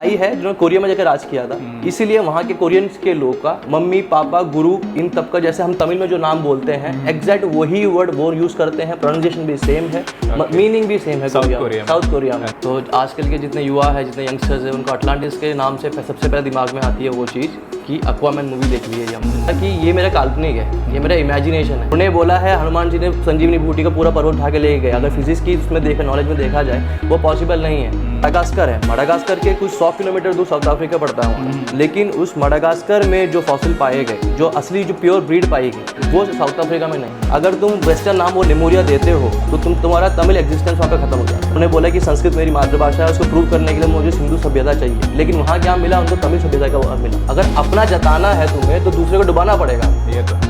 आई है जिन्होंने कोरिया में जाकर राज किया था, इसीलिए वहाँ के कोरियंस के लोग का मम्मी पापा गुरु इन तब का जैसे हम तमिल में जो नाम बोलते हैं एग्जैक्ट वही वर्ड वो यूज करते हैं, प्रोनाउंसिएशन भी सेम है, मीनिंग भी सेम है साउथ कोरिया में। तो आजकल के जितने युवा है, जितने यंगस्टर्स है, उनको अटलांटिस के नाम से सबसे पहले दिमाग में आती है वो चीज़ कि एक्वामैन मूवी देख ली है हमने, कि ये मेरा काल्पनिक है, ये मेरा इमेजिनेशन है। उन्हें बोला है हनुमान जी ने संजीवनी बूटी का पूरा पर्वत उठा के ले गए, अगर फिजिक्स की उसमें देखा नॉलेज में देखा जाए वो पॉसिबल नहीं है। मडागास्कर है, मडागास्कर के कुछ 100 किलोमीटर दूर साउथ अफ्रीका पड़ता है, लेकिन उस मडागास्कर में जो फॉसिल पाए गए, जो असली जो प्योर ब्रीड पाई गई वो साउथ अफ्रीका में नहीं। अगर तुम वेस्टर्न नाम वो लेमुरिया देते हो तो तुम्हारा तमिल एग्जिस्टेंस वहाँ पे खत्म हो जाता है। उन्हें बोला कि संस्कृत मेरी मातृभाषा है, उसको प्रूव करने के लिए मुझे सिंधु सभ्यता चाहिए, लेकिन वहाँ क्या मिला उनको, तमिल सभ्यता का मिला। अगर अपना जताना है तुम्हें तो दूसरे को डुबाना पड़ेगा, ये तो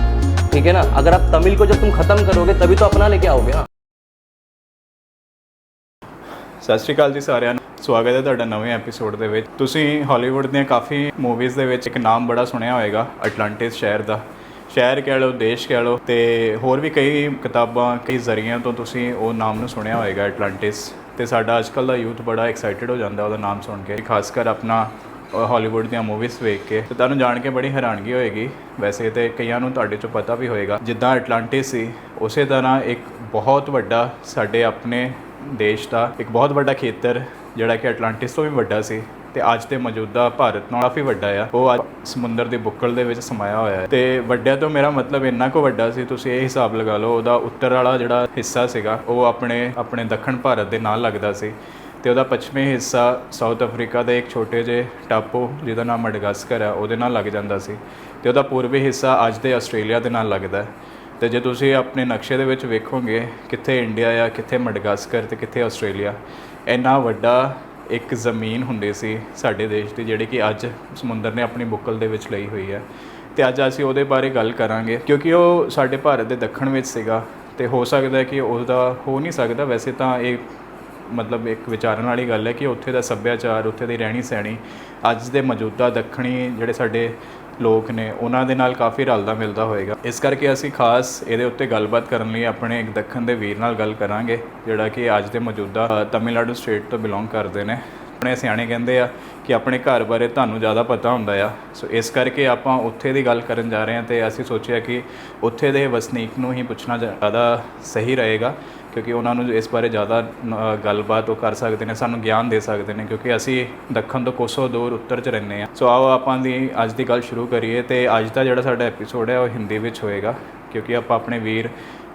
ठीक है ना। अगर आप तमिल को जब तुम खत्म करोगे तभी तो अपना लेके आओगे ना। ਸਤਿ ਸ਼੍ਰੀ ਅਕਾਲ ਜੀ ਸਾਰਿਆਂ ਨੂੰ, ਸਵਾਗਤ ਹੈ ਤੁਹਾਡਾ ਨਵੇਂ ਐਪੀਸੋਡ ਦੇ ਵਿੱਚ। ਤੁਸੀਂ ਹਾਲੀਵੁੱਡ ਦੀਆਂ ਕਾਫੀ ਮੂਵੀਜ਼ ਦੇ ਵਿੱਚ ਇੱਕ ਨਾਮ ਬੜਾ ਸੁਣਿਆ ਹੋਏਗਾ, ਅਟਲਾਂਟਿਸ ਸ਼ਹਿਰ ਦਾ। ਸ਼ਹਿਰ ਕਹਿ ਲਓ, ਦੇਸ਼ ਕਹਿ ਲਓ, ਤੇ ਹੋਰ ਵੀ ਕਈ ਕਿਤਾਬਾਂ, ਕਈ ਜ਼ਰੀਆਂ ਤੋਂ ਤੁਸੀਂ ਉਹ ਨਾਮ ਨੂੰ ਸੁਣਿਆ ਹੋਏਗਾ ਅਟਲਾਂਟਿਸ। ਤੇ ਸਾਡਾ ਅੱਜ ਕੱਲ੍ਹ ਦਾ ਯੂਥ ਬੜਾ ਐਕਸਾਈਟਿਡ ਹੋ ਜਾਂਦਾ ਉਹਦਾ ਨਾਮ ਸੁਣ ਕੇ, ਖਾਸ ਕਰ ਆਪਣਾ ਹਾਲੀਵੁੱਡ ਦੀਆਂ ਮੂਵੀਜ਼ ਵੇਖ ਕੇ। ਤੇ ਤੁਹਾਨੂੰ ਜਾਣ ਕੇ ਬੜੀ ਹੈਰਾਨਗੀ ਹੋਏਗੀ, ਵੈਸੇ ਤੇ ਕਈਆਂ ਨੂੰ ਤੁਹਾਡੇ 'ਚੋਂ ਪਤਾ ਵੀ ਹੋਏਗਾ, ਜਿੱਦਾਂ ਅਟਲਾਂਟਿਸ ਸੀ ਉਸੇ ਤਰ੍ਹਾਂ ਇੱਕ ਬਹੁਤ ਵੱਡਾ ਸਾਡੇ ਆਪਣੇ ਦੇਸ਼ ਦਾ ਇੱਕ ਬਹੁਤ ਵੱਡਾ ਖੇਤਰ ਜਿਹੜਾ ਕਿ ਅਟਲਾਂਟਿਸ ਤੋਂ ਵੀ ਵੱਡਾ ਸੀ ਤੇ ਅੱਜ ਦੇ ਮੌਜੂਦਾ ਭਾਰਤ ਨਾਲੋਂ ਕਾਫੀ ਵੱਡਾ ਆ, ਉਹ ਅੱਜ ਸਮੁੰਦਰ ਦੀ ਬੁੱਕਲ ਦੇ ਵਿੱਚ ਸਮਾਇਆ ਹੋਇਆ ਹੈ। ਤੇ ਵੱਡਿਆਂ ਤੋਂ ਮੇਰਾ ਮਤਲਬ ਇੰਨਾ ਕੁ ਵੱਡਾ ਸੀ, ਤੁਸੀਂ ਇਹ ਹਿਸਾਬ ਲਗਾ ਲਓ ਉਹਦਾ ਉੱਤਰ ਵਾਲਾ ਜਿਹੜਾ ਹਿੱਸਾ ਸੀਗਾ ਉਹ ਆਪਣੇ ਦੱਖਣ ਭਾਰਤ ਦੇ ਨਾਲ ਲੱਗਦਾ ਸੀ, ਤੇ ਉਹਦਾ ਪੱਛਮੀ ਹਿੱਸਾ ਸਾਊਥ ਅਫਰੀਕਾ ਦੇ ਇੱਕ ਛੋਟੇ ਜਿਹੇ ਟਾਪੂ ਜਿਹਦਾ ਨਾਮ ਮਡਗਾਸਕਰ ਹੈ ਉਹਦੇ ਨਾਲ ਲੱਗ ਜਾਂਦਾ ਸੀ, ਤੇ ਉਹਦਾ ਪੂਰਬੀ ਹਿੱਸਾ ਅੱਜ ਦੇ ਆਸਟ੍ਰੇਲੀਆ ਦੇ ਨਾਲ ਲੱਗਦਾ। ਤੇ ਜੇ ਤੁਸੀਂ ਆਪਣੇ ਨਕਸ਼ੇ ਦੇ ਵਿੱਚ ਵੇਖੋਗੇ ਕਿੱਥੇ ਇੰਡੀਆ ਆ, ਕਿੱਥੇ ਮਡਗਾਸਕਰ ਤੇ ਕਿੱਥੇ ਆਸਟ੍ਰੇਲੀਆ, ਇੰਨਾ ਵੱਡਾ ਇੱਕ ਜ਼ਮੀਨ ਹੁੰਦੀ ਸੀ ਸਾਡੇ ਦੇਸ਼ ਦੀ ਜਿਹੜੀ ਕਿ ਅੱਜ ਸਮੁੰਦਰ ਨੇ ਆਪਣੀ ਬੁੱਕਲ ਦੇ ਵਿੱਚ ਲਈ ਹੋਈ ਹੈ। ਤੇ ਅੱਜ ਅਸੀਂ ਉਹਦੇ ਬਾਰੇ ਗੱਲ ਕਰਾਂਗੇ ਕਿਉਂਕਿ ਉਹ ਸਾਡੇ ਭਾਰਤ ਦੇ ਦੱਖਣ ਵਿੱਚ ਸੀਗਾ, ਤੇ ਹੋ ਸਕਦਾ ਕਿ ਉਹਦਾ ਹੋ ਨਹੀਂ ਸਕਦਾ, ਵੈਸੇ ਤਾਂ ਇਹ ਮਤਲਬ ਇੱਕ ਵਿਚਾਰਨ ਵਾਲੀ ਗੱਲ ਹੈ ਕਿ ਉੱਥੇ ਦਾ ਸੱਭਿਆਚਾਰ, ਉੱਥੇ ਦੀ ਰਹਿਣੀ ਸਹਿਣੀ ਅੱਜ ਦੇ ਮੌਜੂਦਾ ਦੱਖਣੀ ਜਿਹੜੇ ਸਾਡੇ ਲੋਕ ਨੇ ਉਹਨਾਂ ਦੇ ਨਾਲ ਕਾਫੀ ਰਲਦਾ ਮਿਲਦਾ ਹੋਏਗਾ। ਇਸ ਕਰਕੇ ਅਸੀਂ ਖਾਸ ਇਹਦੇ ਉੱਤੇ ਗੱਲਬਾਤ ਕਰਨ ਲਈ ਆਪਣੇ ਇੱਕ ਦੱਖਣ ਦੇ ਵੀਰ ਨਾਲ ਗੱਲ ਕਰਾਂਗੇ ਜਿਹੜਾ ਕਿ ਅੱਜ ਦੇ ਮੌਜੂਦਾ ਤਮਿਲਨਾਡੂ ਸਟੇਟ ਤੋਂ ਬਿਲੋਂਗ ਕਰਦੇ ਨੇ। ਆਪਣੇ ਸਿਆਣੇ ਕਹਿੰਦੇ ਆ ਕਿ ਆਪਣੇ ਘਰ ਬਾਰੇ ਤੁਹਾਨੂੰ ਜ਼ਿਆਦਾ ਪਤਾ ਹੁੰਦਾ ਆ, ਸੋ ਇਸ ਕਰਕੇ ਆਪਾਂ ਉੱਥੇ ਦੀ ਗੱਲ ਕਰਨ ਜਾ ਰਹੇ ਹਾਂ। ਤੇ ਅਸੀਂ ਸੋਚਿਆ ਕਿ ਉੱਥੇ ਦੇ ਵਸਨੀਕ ਨੂੰ ਹੀ ਪੁੱਛਣਾ ਜ਼ਿਆਦਾ ਸਹੀ ਰਹੇਗਾ ਕਿਉਂਕਿ ਉਹਨਾਂ ਨੂੰ ਇਸ ਬਾਰੇ ਜ਼ਿਆਦਾ ਗੱਲਬਾਤ ਉਹ ਕਰ ਸਕਦੇ ਨੇ, ਸਾਨੂੰ ਗਿਆਨ ਦੇ ਸਕਦੇ ਨੇ, ਕਿਉਂਕਿ ਅਸੀਂ ਦੱਖਣ ਤੋਂ ਕੋਸੋਂ ਦੂਰ ਉੱਤਰ 'ਚ ਰਹਿੰਦੇ ਹਾਂ। ਸੋ ਆਓ ਆਪਾਂ ਦੀ ਅੱਜ ਦੀ ਗੱਲ ਸ਼ੁਰੂ ਕਰੀਏ। ਤੇ ਅੱਜ ਦਾ ਜਿਹੜਾ ਸਾਡਾ ਐਪੀਸੋਡ ਹੈ ਉਹ ਹਿੰਦੀ ਵਿੱਚ ਹੋਏਗਾ ਕਿਉਂਕਿ ਆਪਾਂ ਆਪਣੇ ਵੀਰ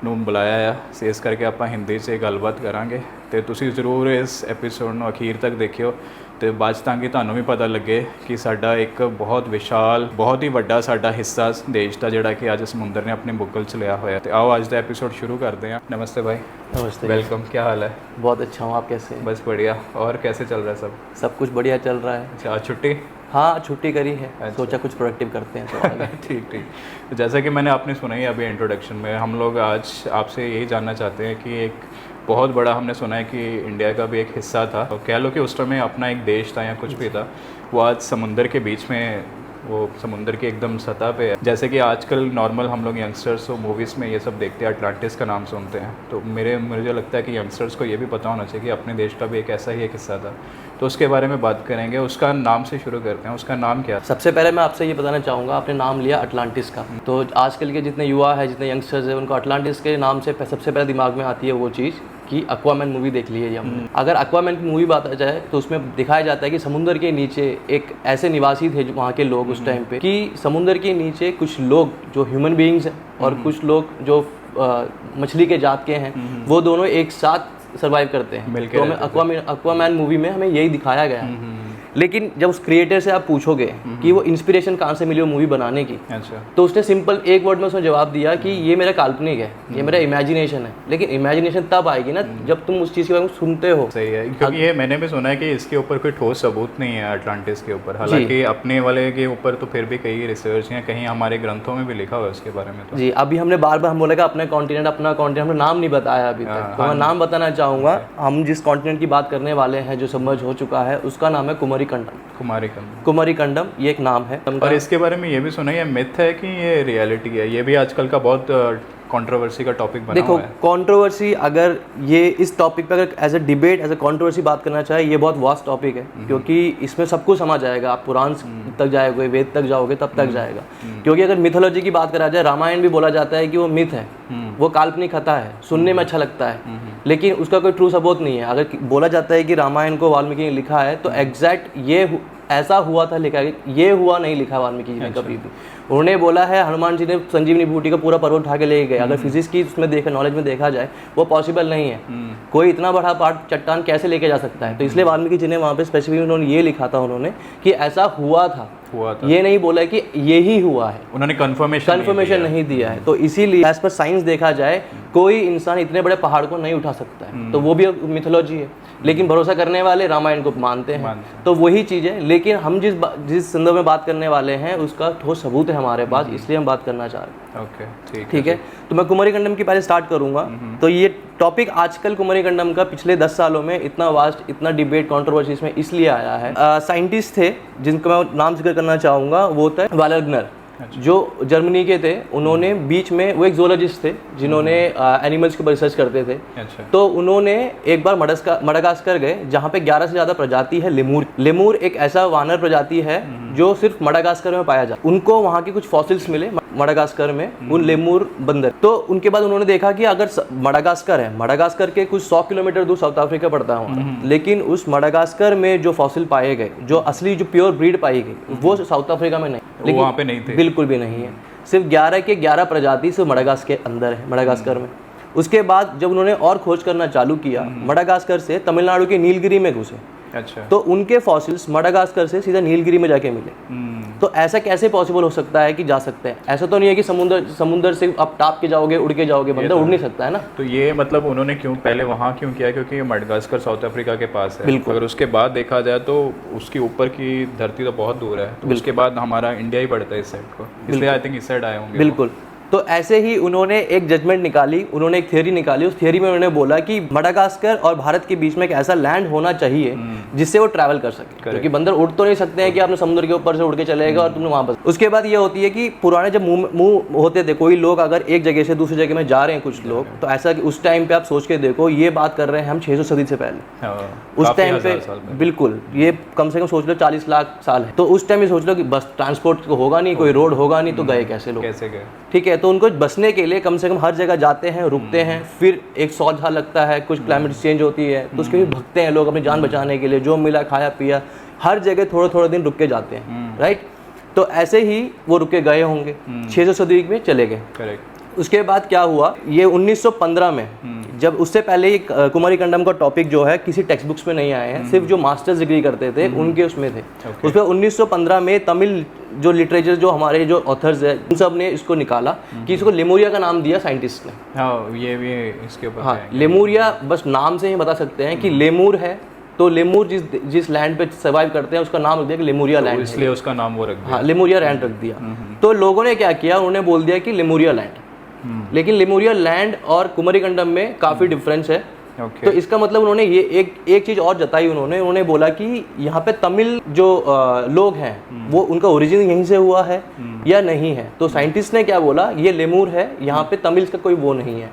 ਨੂੰ ਬੁਲਾਇਆ ਆ, ਇਸ ਕਰਕੇ ਆਪਾਂ ਹਿੰਦੀ 'ਚ ਗੱਲਬਾਤ ਕਰਾਂਗੇ। ਤੇ ਤੁਸੀਂ ਜ਼ਰੂਰ ਇਸ ਐਪੀਸੋਡ ਨੂੰ ਅਖੀਰ ਤੱਕ ਦੇਖਿਓ ਤੇ ਬਾਅਦ 'ਚ ਤਾਂ ਕਿ ਤੁਹਾਨੂੰ ਵੀ ਪਤਾ ਲੱਗੇ ਕਿ ਸਾਡਾ ਇੱਕ ਬਹੁਤ ਵਿਸ਼ਾਲ, ਬਹੁਤ ਹੀ ਵੱਡਾ ਸਾਡਾ ਹਿੱਸਾ ਦੇਸ਼ ਦਾ ਜਿਹੜਾ ਕਿ ਅੱਜ ਸਮੁੰਦਰ ਨੇ ਆਪਣੀ ਬੁੱਕਲ 'ਚ ਲਿਆ ਹੋਇਆ। ਤੇ ਆਓ ਅੱਜ ਦਾ एपिसोड शुरू करते हैं। नमस्ते भाई। नमस्ते, वेलकम। क्या हाल है? बहुत अच्छा हूँ, आप कैसे हैं? बस बढ़िया। और कैसे चल रहा है सब? सब कुछ बढ़िया चल रहा है। अच्छा, आज छुट्टी? हाँ, छुट्टी करी है। अच्छा। सोचा कुछ प्रोडक्टिव करते हैं तो ठीक ठीक। तो जैसा कि मैंने आपने सुना ही अभी इंट्रोडक्शन में, हम लोग आज आपसे यही जानना चाहते हैं कि एक बहुत बड़ा हमने सुना है कि इंडिया का भी एक हिस्सा था, तो कह लो कि उस समय अपना एक देश था या कुछ भी था, वो आज समुंदर के बीच में, वो समुंदर की एकदम सतह पे है। जैसे कि आजकल नॉर्मल हम लोग यंगस्टर्स को मूवीज़ में ये सब देखते हैं, अटलांटिस का नाम सुनते हैं, तो मुझे लगता है कि यंगस्टर्स को ये भी पता होना चाहिए कि अपने देश का भी एक ऐसा ही एक हिस्सा था। तो उसके बारे में बात करेंगे। उसका नाम से शुरू करते हैं। उसका नाम क्या? सबसे पहले मैं आपसे ये बताना चाहूँगा, आपने नाम लिया अटलांटिस का, तो आजकल के जितने युवा है, जितने यंगस्टर्स हैं, उनको अटलांटिस के नाम से सबसे पहले दिमाग में आती है वो चीज़ कि एक्वामैन मूवी देख ली है हमने। अगर एक्वामैन की मूवी बात आ जाए तो उसमें दिखाया जाता है कि समुद्र के नीचे एक ऐसे निवासी थे जो वहाँ के लोग उस टाइम पे, कि समुद्र के नीचे कुछ लोग जो ह्यूमन बीइंग्स हैं और कुछ लोग जो मछली के जात के हैं, वो दोनों एक साथ सर्वाइव करते हैं। तो हमें एक्वामैन मूवी में हमें यही दिखाया गया है। लेकिन जब उस क्रिएटर से आप पूछोगे कि वो इंस्पिरेशन कहाँ से मिली वो मूवी बनाने की, अच्छा, तो उसने सिंपल एक वर्ड में उसने जवाब दिया कि ये मेरा काल्पनिक है, ये मेरा इमेजिनेशन है। लेकिन इमेजिनेशन तब आएगी ना जब तुम उस चीज़ के बारे में सुनते हो। सही है, क्योंकि ये मैंने भी सुना है कि इसके ऊपर कोई ठोस सबूत नहीं है अटलांटिस के ऊपर, हालांकि अपने वाले के ऊपर तो फिर भी कई रिसर्च हैं, कहीं हमारे ग्रंथों में भी लिखा हुआ है उसके बारे में। तो जी, अभी हमने बार बार हम बोलेगा अपना कॉन्टिनेंट हमने नाम नहीं बताया अभी तक, तो मैं नाम बताना चाहूँगा। हम जिस कॉन्टिनेंट की बात करने वाले हैं, जो सबमर्ज हो चुका है, उसका नाम है कुमारी कुमारी कंडम। कुमारी कंडम, कुमारी कंडम ये एक नाम है। और इसके बारे में ये भी सुना है, ये मिथ है कि ये रियलिटी है? ये भी आजकल का बहुत कंट्रोवर्सी का टॉपिक बना देखो हुआ है। कंट्रोवर्सी, अगर ये इस टॉपिक पे अगर as a debate, as a controversy बात करना चाहे, ये बहुत वास्ट टॉपिक है, क्योंकि इसमें सब कुछ समझ आएगा। आप पुराण तक जाओगे, वेद तक जाओगे, तब तक जाएगा। क्योंकि अगर मिथोलॉजी की बात करा जाए, रामायण भी बोला जाता है कि वो मिथ है, वो काल्पनिक कथा है, सुनने में अच्छा लगता है, लेकिन उसका कोई ट्रू सबूत नहीं है। अगर बोला जाता है कि रामायण को वाल्मीकि ने लिखा है, तो एग्जैक्ट ये ऐसा हुआ था लिखा है, ये हुआ नहीं लिखा वाल्मीकि जी ने कभी भी। उन्होंने बोला है हनुमान जी ने संजीवनी बूटी का पूरा पर्वत उठा के ले गए। अगर फिजिक्स की उसमें देखा, नॉलेज में देखा जाए, वो पॉसिबल नहीं है। कोई इतना बड़ा पार्ट चट्टान कैसे लेके जा सकता है? तो इसलिए वाल्मीकि जी ने वहाँ पे स्पेसिफिक उन्होंने ये लिखा था उन्होंने कि ऐसा हुआ था, ये नहीं बोला कि ये ही हुआ है। उन्होंने कंफर्मेशन नहीं दिया है। तो इसीलिए एज पर साइंस देखा जाए, कोई इंसान इतने बड़े पहाड़ को नहीं उठा सकता है, तो वो भी मिथोलॉजी है। लेकिन भरोसा करने वाले रामायण को मानते हैं, तो वही चीज़ है। लेकिन हम जिस संदर्भ में बात करने वाले हैं, उसका ठोस सबूत है हमारे पास, इसलिए हम बात करना चाह रहे हैं। ओके, ठीक है। तो मैं कुमारी कंडम की पहले स्टार्ट करूंगा। तो ये टॉपिक आजकल कुमारी कंडम का पिछले 10 सालों में इतना वास्ट, इतना डिबेट, कंट्रोवर्सी इसमें इसलिए आया है। साइंटिस्ट थे जिनका मैं नाम जिक्र करना चाहूँगा, वो थे वालगनर, जो जर्मनी के थे। उन्होंने बीच में, वो एक ज़ूलॉजिस्ट थे जिन्होंने एनिमल्स के ऊपर रिसर्च करते थे। तो उन्होंने एक बार मडागास्कर गए, जहाँ पे 11 से ज़्यादा प्रजाति है लेमूर। लेमूर एक ऐसा वानर प्रजाति है जो सिर्फ मडागास्कर में पाया जाता है। उनको वहाँ के कुछ फॉसिल्स मिले मडागास्कर में, उन लेमूर बंदर। तो उनके बाद उन्होंने देखा कि अगर मडागास्कर है, मडागास्कर के कुछ 100 किलोमीटर दूर साउथ अफ्रीका पड़ता है, लेकिन उस मडागास्कर में जो फॉसिल पाए गए, जो असली जो प्योर ब्रीड पाई गई, वो साउथ अफ्रीका में नहीं, लेकिन वहाँ पे नहीं थे, बिल्कुल भी नहीं है। सिर्फ 11 के 11 प्रजाति सिर्फ मडागास्कर के अंदर है, मडागास्कर में। उसके बाद जब उन्होंने और खोज करना चालू किया, मडागास्कर से तमिलनाडु के नीलगिरी में घुसे। अच्छा। तो उनके फॉसिल्स मडागास्कर से सीधा नीलगिरी में जाके मिले। तो ऐसा कैसे पॉसिबल हो सकता है कि जा सकते हैं? ऐसा तो नहीं है कि समुद्र से आप टाप के जाओगे, उड़ के जाओगे, बंदा उड़ नहीं सकता है ना। तो ये मतलब उन्होंने क्यों पहले वहाँ क्यों किया? क्योंकि मडागास्कर साउथ अफ्रीका के पास है। बिल्कुल। अगर उसके बाद देखा जाए तो उसके ऊपर की धरती तो बहुत दूर है, तो उसके बाद हमारा इंडिया ही पड़ता है इस साइड को, इसलिए आई थिंक इस साइड आए होंगे। बिल्कुल। तो ऐसे ही उन्होंने एक जजमेंट निकाली, उन्होंने एक थ्योरी निकाली। उस थ्योरी में उन्होंने बोला कि मडागास्कर और भारत के बीच में एक ऐसा लैंड होना चाहिए जिससे वो ट्रैवल कर सके, क्योंकि बंदर उड़ तो नहीं सकते हैं कि आपने समुद्र के ऊपर से उड़ के चलेगा और तुमने वहाँ पर। उसके बाद ये होती है कि पुराने जब मूव होते थे कोई लोग, अगर एक जगह से दूसरी जगह में जा रहे हैं कुछ लोग, तो ऐसा कि उस टाइम पे आप सोच के देखो, ये बात कर रहे हैं हम 600 सदी से पहले। उस टाइम पे बिल्कुल, ये कम से कम सोच लो 40 लाख साल है। तो उस टाइम ये सोच लो कि बस ट्रांसपोर्ट होगा नहीं, कोई रोड होगा नहीं, तो गए कैसे लोग? कैसे गए? ठीक है। तो उनको बसने के लिए कम से कम हर जगह जाते हैं, रुकते हैं, फिर एक सौधा लगता है, कुछ क्लाइमेट चेंज होती है, तो उसके भी भगते हैं लोग अपनी जान बचाने के लिए। जो मिला खाया पिया, हर जगह थोड़े थोड़े दिन रुक के जाते हैं, राइट। तो ऐसे ही वो रुके गए होंगे, 600 सदी में चले गए। करेक्ट। उसके बाद क्या हुआ, ये 1915 में, जब उससे पहले ही कुमारी कंडम का टॉपिक जो है किसी टेक्स्ट बुक्स में नहीं आए हैं, सिर्फ जो मास्टर्स डिग्री करते थे उनके उसमें थे। उस पर 1915 में तमिल जो लिटरेचर, जो हमारे जो ऑथर्स है, उन सब ने इसको निकाला कि इसको लेमुरिया का नाम दिया साइंटिस्ट ने। हाँ, ये भी इसके ऊपर। हाँ, लेमुरिया, बस नाम से ही बता सकते हैं कि लेमूर है, तो लेमूर जिस लैंड पे सर्वाइव करते हैं उसका नाम रख दिया कि लेमुरिया लैंड, इसलिए उसका नाम वो रख दिया। हाँ, लेमुरिया लैंड रख दिया। तो लोगों ने क्या किया, उन्होंने बोल दिया कि लेमुरिया लैंड। लेकिन लेमुरिया लैंड और कुमारी कंडम में काफ़ी डिफरेंस है। तो इसका मतलब उन्होंने ये एक चीज़ और जताई, उन्होंने बोला कि यहाँ पे तमिल जो लोग हैं, वो उनका ओरिजिन यहीं से हुआ है या नहीं है। तो साइंटिस्ट ने क्या बोला, ये लेमूर है, यहाँ पे तमिल का कोई वो नहीं है।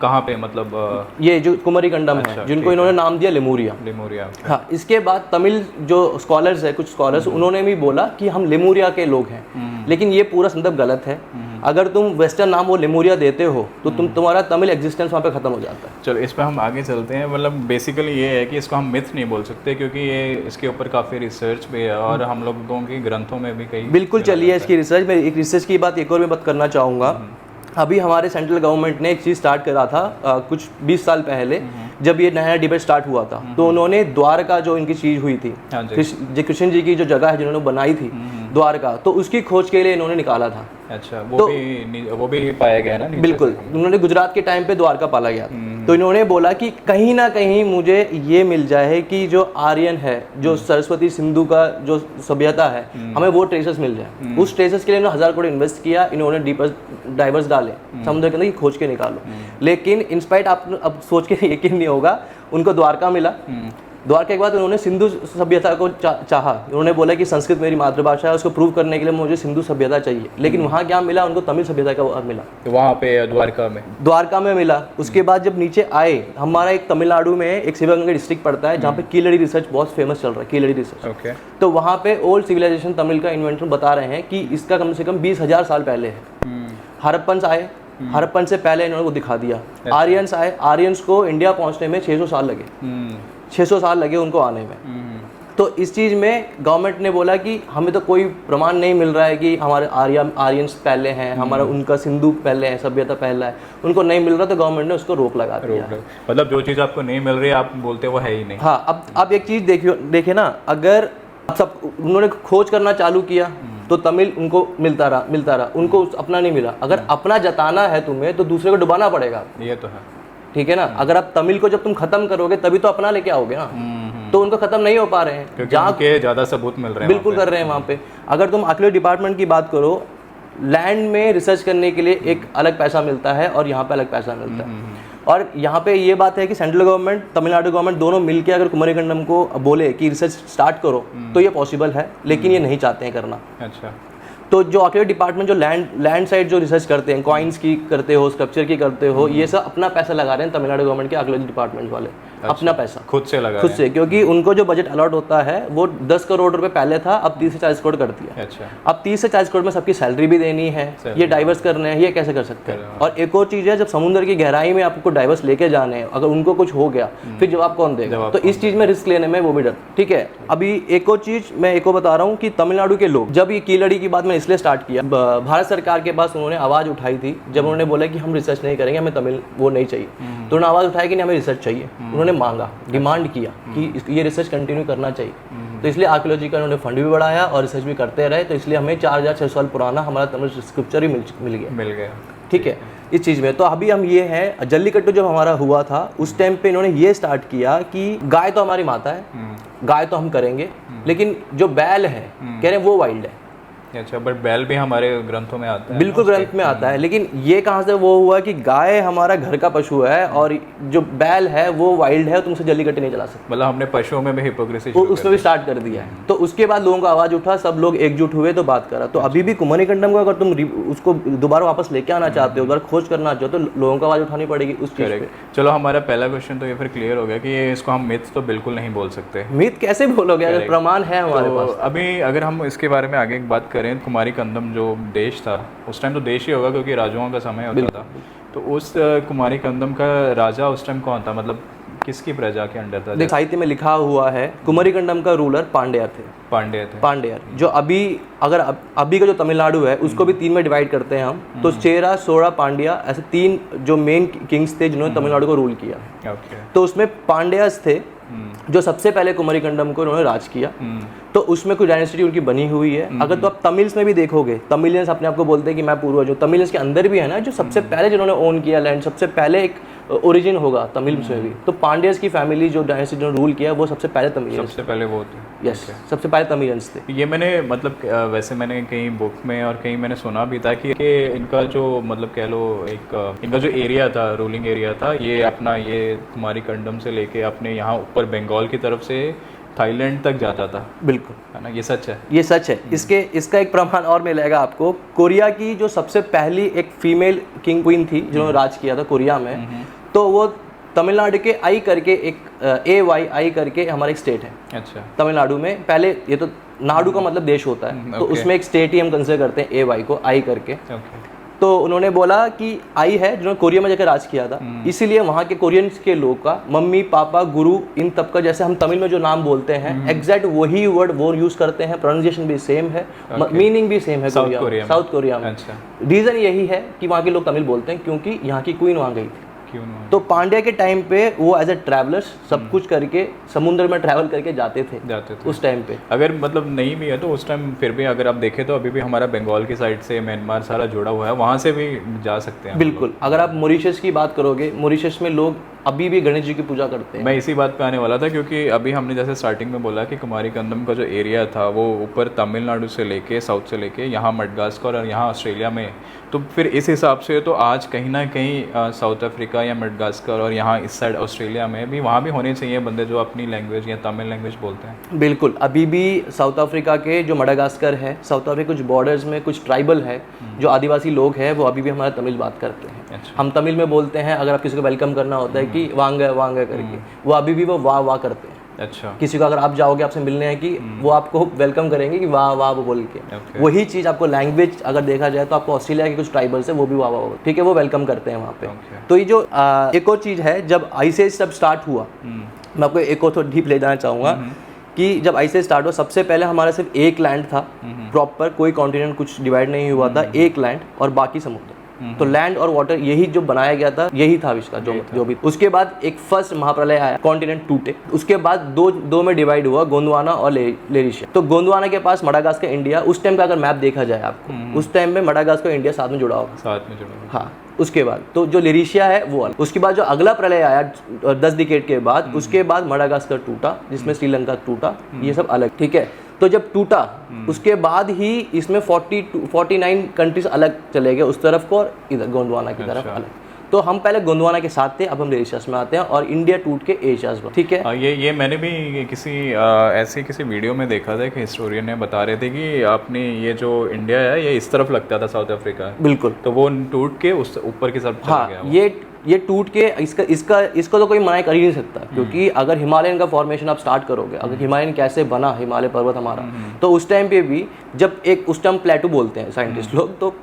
कहाँ पे मतलब? ये जो कुमारी कंडम है, जिनको इन्होंने नाम दिया लेमुरिया। हाँ। इसके बाद तमिल जो स्कॉलर्स है, कुछ स्कॉलर्स, उन्होंने भी बोला कि हम लेमुरिया के लोग हैं, लेकिन ये पूरा संदर्भ गलत है। अगर तुम वेस्टर्न नाम वो लेमुरिया देते हो, तो तुम्हारा तमिल एग्जिस्टेंस वहाँ पे खत्म हो जाता है। चलो, इस पर हम आगे चलते हैं। मतलब बेसिकली ये है कि इसको हम मिथ नहीं बोल सकते, क्योंकि ये इसके ऊपर काफ़ी रिसर्च भी है और हम लोगों के ग्रंथों में भी कई। बिल्कुल, चलिए इसकी रिसर्च में, एक रिसर्च की बात एक और मैं बात करना चाहूँगा। अभी हमारे सेंट्रल गवर्नमेंट ने एक चीज़ स्टार्ट करा था कुछ 20 साल पहले, जब ये नया डिबेट स्टार्ट हुआ था। तो उन्होंने द्वारका, जो इनकी चीज़ हुई थी, कृष्ण जी की जो जगह है जिन्होंने बनाई थी द्वारका, तो उसकी खोज के लिए इन्होंने निकाला था। अच्छा, वो भी पाया गया ना? बिल्कुल, उन्होंने गुजरात के टाइम पे द्वारका पाला गया था। तो इन्होंने बोला कि कहीं ना कहीं मुझे ये मिल जाए कि जो आर्यन है, जो सरस्वती सिंधु का जो सभ्यता है, हमें वो ट्रेसेस मिल जाए। उस ट्रेसेस के लिए इन्होंने 1000 करोड़ इन्वेस्ट किया, इन्होंने डाइवर्स डाले समुद्र के अंदर कि खोज के निकालो। लेकिन इंस्पाइट आप अब सोच के यकीन नहीं होगा, उनको द्वारका मिला, द्वारका के बाद उन्होंने सिंधु सभ्यता को चाहा। उन्होंने बोला कि संस्कृत मेरी मातृभाषा है, उसको प्रूव करने के लिए मुझे सिंधु सभ्यता चाहिए। लेकिन वहाँ क्या मिला उनको, तमिल सभ्यता का मिला, तो वहाँ पे द्वारका में मिला। उसके बाद जब नीचे आए, हमारा एक तमिलनाडु में एक शिवगंगा डिस्ट्रिक्ट पड़ता है जहाँ पे कीलड़ी रिसर्च बहुत फेमस चल रहा है, कीलड़ी रिसर्च। तो वहाँ पे ओल्ड सिविलाइजेशन तमिल का इन्वेंशन बता रहे हैं कि इसका कम से कम 20,000 साल पहले है। हड़प्पन्स आए, हड़प्पन से पहले इन्होंने वो दिखा दिया। आर्यंस आए, आर्यंस को इंडिया पहुंचने में 600 साल लगे, 600 साल लगे उनको आने में। तो इस चीज़ में गवर्नमेंट ने बोला कि हमें तो कोई प्रमाण नहीं मिल रहा है कि हमारे आर्यंस पहले हैं, हमारा उनका सिंधु पहले है, सभ्यता पहला है, उनको नहीं मिल रहा। तो गवर्नमेंट ने उसको रोक लगा दिया। मतलब जो चीज़ आपको नहीं मिल रही है आप बोलते वो है ही नहीं। हाँ, अब एक चीज़ देखिए ना, अगर सब उन्होंने खोज करना चालू किया तो तमिल उनको मिलता रहा, उनको अपना नहीं मिला। अगर अपना जताना है तुम्हें तो दूसरे को डुबाना पड़ेगा। ये तो है, ठीक है ना। अगर आप तमिल को जब तुम खत्म करोगे तभी तो अपना लेके आओगे ना। तो उनको खत्म नहीं हो पा रहे हैं, जहाँ के ज़्यादा सबूत मिल रहे हैं, बिल्कुल कर रहे हैं वहाँ पे। अगर तुम आर्कियोलॉजी डिपार्टमेंट की बात करो, लैंड में रिसर्च करने के लिए एक अलग पैसा मिलता है और यहाँ पे अलग पैसा मिलता है। और यहाँ पे ये बात है कि सेंट्रल गवर्नमेंट, तमिलनाडु गवर्नमेंट दोनों मिलकर अगर कुमारीखंडम को बोले कि रिसर्च स्टार्ट करो तो ये पॉसिबल है, लेकिन ये नहीं चाहते हैं करना। अच्छा। तो जो आर्कियोलॉजी डिपार्टमेंट जो लैंड साइड जो रिसर्च करते हैं, कॉइन्स की करते हो, स्कल्पचर की करते हो, ये सब अपना पैसा लगा रहे हैं तमिलनाडु गवर्नमेंट के आर्कियोलॉजी डिपार्टमेंट वाले। अच्छा, अपना पैसा खुद से, क्योंकि उनको जो बजट अलॉट होता है वो 10 करोड़ रुपए पहले था, अब 30 से 40 करोड़ कर दिया। अच्छा। अब 30 से 40 करोड़ में सबकी सैलरी भी देनी है, ये डाइवर्स करने हैं, ये कैसे कर सकते हैं। और एक और चीज़ है, जब समुद्र की गहराई में आपको डाइवर्स लेके जाने हैं, अगर उनको कुछ हो गया फिर जवाब कौन देगा। तो इस चीज़ में रिस्क लेने में वो भी डर। ठीक है, अभी एक और चीज़ मैं बता रहा हूँ कि तमिलनाडु के लोग, जब ये कीलड़ी की बात मैंने इसलिए स्टार्ट किया, भारत सरकार के पास उन्होंने आवाज़ उठाई थी जब उन्होंने बोला कि हम रिसर्च नहीं करेंगे, हमें तमिल वो नहीं चाहिए। तो उन्होंने आवाज़ उठाई कि नहीं हमें रिसर्च चाहिए। उन्होंने मांगा, डिमांड किया कि ये रिसर्च कंटिन्यू करना चाहिए। तो इसलिए आर्कियोलॉजी का उन्होंने फंड भी बढ़ाया और रिसर्च भी करते रहे। तो इसलिए हमें 4600 साल पुराना हमारा तमिल स्क्रिप्चर ही मिल गया। ठीक है, इस चीज़ में। तो अभी हम ये हैं, जल्लीकट्टू जब हमारा हुआ था उस टाइम पे इन्होंने ये स्टार्ट किया कि गाय तो हमारी माता है, गाय तो हम करेंगे, लेकिन जो बैल है कह रहे हैं वो वाइल्ड है। अच्छा, बट बैल भी हमारे ग्रंथों में आता है। बिल्कुल ग्रंथ में आता है, लेकिन ये कहाँ से वो हुआ कि गाय हमारा घर का पशु है और जो बैल है वो वाइल्ड है, तुमसे जल्लीकट्टी नहीं चला सकते। मतलब हमने पशुओं में भी हिपोक्रेसी उसमें भी स्टार्ट कर दिया है। तो उसके बाद लोगों का आवाज उठा, सब लोग एकजुट हुए तो बात करा। तो अभी भी कुमारीखंडम को अगर तुम उसको दोबारा वापस लेके आना चाहते हो, दोबारा खोज करना चाहते हो, तो लोगों को आवाज उठानी पड़ेगी उस चीज़ पे। चलो, हमारा पहला क्वेश्चन तो ये फिर क्लियर हो गया कि इसको हम मिथ तो बिल्कुल नहीं बोल सकते। मिथ कैसे बोलोगे अगर प्रमाण है हमारे पास। अभी अगर हम इसके बारे में आगे बात करें, कुमारीखंडम जो देश था उस टाइम तो देश ही होगा क्योंकि राजाओं का समय होता था। तो उस कुमारीखंडम का राजा उस टाइम कौन था, मतलब किसकी प्रजा के अंडर था? साहित्य में लिखा हुआ है कुमारीखंडम का रूलर पांड्या थे। पांड्या जो अभी का जो तमिलनाडु है उसको भी 3 में डिवाइड करते हैं हम। तो चेरा, सोड़ा, पांड्या, ऐसे 3 जो मेन किंग्स थे जिन्होंने तमिलनाडु को रूल किया। तो उसमें पांड्यास थे जो सबसे पहले कुमारीखंडम को उन्होंने राज किया। तो उसमें कुछ डायनेस्टी उनकी बनी हुई है। अगर तो आप तमिल्स में भी देखोगे, तमिलियंस अपने आप को बोलते हैं कि मैं पूर्वज हूँ। तमिलियंस के अंदर भी है ना, जो सबसे पहले जिन्होंने ओन किया लैंड, सबसे पहले एक ओरिजिन होगा तमिल्स में भी। तो पांड्यस की फैमिली जो डायनेस्टी जिन्होंने रूल किया वो सबसे पहले तमिलियंस, सबसे पहले वो थे। यस, सबसे पहले तमिलियंस थे। ये मैंने मतलब वैसे मैंने कहीं बुक में और कहीं मैंने सुना भी था कि इनका जो मतलब कह लो एक इनका जो एरिया था, रूलिंग एरिया था, ये अपना ये कुमारीखंडम से लेके अपने यहाँ ऊपर बंगाल की तरफ से थाईलैंड तक जाता था। बिल्कुल, है ना, ये सच है। ये सच है। इसका एक प्रमाण और मिलेगा आपको। कोरिया की जो सबसे पहली एक फीमेल किंग क्वीन थी जिन्होंने राज किया था कोरिया में, तो वो तमिलनाडु के आई करके एक AY करके हमारा एक स्टेट है। अच्छा, तमिलनाडु में पहले, ये तो नाडु का मतलब देश होता है, तो उसमें एक स्टेट ही हम कंसिडर करते हैं AY को, आई करके। तो उन्होंने बोला कि आई है जिन्होंने कोरिया में जाकर राज किया था, इसीलिए वहाँ के कोरियंस के लोग का मम्मी पापा गुरु इन तब का, जैसे हम तमिल में जो नाम बोलते हैं एग्जैक्ट वही वर्ड वो यूज करते हैं। प्रोनाउंसिएशन भी सेम है, मीनिंग भी सेम है साउथ कोरिया में। रीजन यही है कि वहाँ के लोग तमिल बोलते हैं क्योंकि यहाँ की क्वीन वहाँ गई थी। तो पांड्या के टाइम पे वो एज ए ट्रैवलर्स सब कुछ करके समुद्र में ट्रैवल करके जाते थे उस टाइम पे। अगर मतलब नहीं भी है तो उस टाइम फिर भी अगर आप देखें तो अभी भी हमारा बंगाल की साइड से म्यांमार सारा जुड़ा हुआ है, वहाँ से भी जा सकते हैं। बिल्कुल, अगर आप मॉरिशस की बात करोगे, मॉरिशस में लोग अभी भी गणेश जी की पूजा करते हैं। मैं इसी बात पे आने वाला था, क्योंकि अभी हमने जैसे स्टार्टिंग में बोला कि कुमारी कंदम का जो एरिया था वो ऊपर तमिलनाडु से लेके साउथ से लेके यहाँ मडगास्कर और यहाँ ऑस्ट्रेलिया में, तो फिर इस हिसाब से तो आज कहीं ना कहीं साउथ अफ्रीका या मडगास्कर और यहाँ इस साइड ऑस्ट्रेलिया में भी, वहाँ भी होने चाहिए बंदे जो अपनी लैंग्वेज या तमिल लैंग्वेज बोलते हैं। बिल्कुल, अभी भी साउथ अफ्रीका के जो मडागास्कर है, साउथ अफ्रीका कुछ बॉर्डर्स में कुछ ट्राइबल है जो आदिवासी लोग हैं, वो अभी भी हमारा तमिल बात करते हैं। अच्छा। हम तमिल में बोलते हैं, अगर आप किसी को वेलकम करना होता है कि वांग वांग करके, वो अभी भी वो वाह वाह करते हैं। अच्छा। किसी को अगर आप जाओगे आपसे मिलने हैं कि वो आपको वेलकम करेंगे कि वाह वाह वो बोल के। वही चीज़ आपको लैंग्वेज अगर देखा जाए तो आपको ऑस्ट्रेलिया के कुछ ट्राइबल्स है वो भी वाह वाह ठीक है, वो वेलकम करते हैं वहाँ पे। तो ये जो एक और चीज़ है, जब आइस जब स्टार्ट हुआ, मैं आपको एक और थोड़ा डीप ले जाना चाहूँगा कि जब आइस स्टार्ट हुआ, सबसे पहले हमारा सिर्फ एक लैंड था प्रॉपर, कोई कॉन्टिनेंट कुछ डिवाइड नहीं हुआ था, एक लैंड और बाकी समुद्र। तो लैंड और वाटर यही जो बनाया गया था, यही था विश्व का जो भी। उसके बाद एक फर्स्ट महाप्रलय आया, कॉन्टिनेंट टूटे। उसके बाद दो में डिवाइड हुआ, गोंडवाना और लेरिशिया। तो गोंडवाना के पास मडागास्कर इंडिया, उस टाइम का अगर मैप देखा जाए आपको, उस टाइम में मडागास्कर इंडिया साथ में जुड़ा हुआ। हाँ, उसके बाद तो जो लेरिशिया है वो अलग। उसके बाद जो अगला प्रलय आया 10 डिकेड के बाद, उसके बाद मडागास्कर टूटा, जिसमें श्रीलंका टूटा, ये सब अलग। ठीक है, तो जब टूटा उसके बाद ही इसमें 49 कंट्रीज अलग चले गए, उस तरफ को और इधर गोंडवाना की तरफ अलग। तो हम पहले गोंडवाना के साथ थे, अब हम एशियाज में आते हैं और इंडिया टूट के एशियाज में। ठीक है, ये मैंने भी किसी वीडियो में देखा था कि हिस्टोरियन ने बता रहे थे कि आपने ये जो इंडिया है ये इस तरफ लगता था साउथ अफ्रीका, बिल्कुल, तो वो टूट के उस ऊपर की तरफ चला गया। ये टूट के इसको तो कोई मना कर ही नहीं सकता, क्योंकि अगर हिमालयन का फॉर्मेशन आप स्टार्ट करोगे, अगर हिमालयन कैसे बना, हिमालय पर्वत हमारा, तो उस टाइम पे भी जब उस टाइम प्लेटू बोलते हैं साइंटिस्ट लोग, तो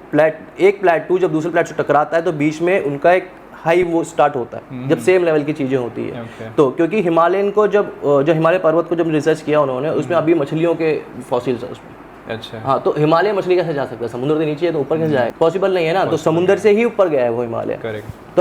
एक प्लेटू जब दूसरे प्लेटू से टकराता है तो बीच में उनका एक हाई वो स्टार्ट होता है, जब सेम लेवल की चीज़ें होती है। तो क्योंकि हिमालयन को जो हिमालय पर्वत को जब रिसर्च किया उन्होंने, उसमें अभी मछलियों के फॉसिल्स है उसमें। अच्छा। हाँ, तो हिमालय मछली कैसे जा सकता है, समुद्र के नीचे है तो ऊपर कैसे जाए, पॉसिबल नहीं है ना। तो समुद्र से ही ऊपर गया है वो हिमालय। करेक्ट।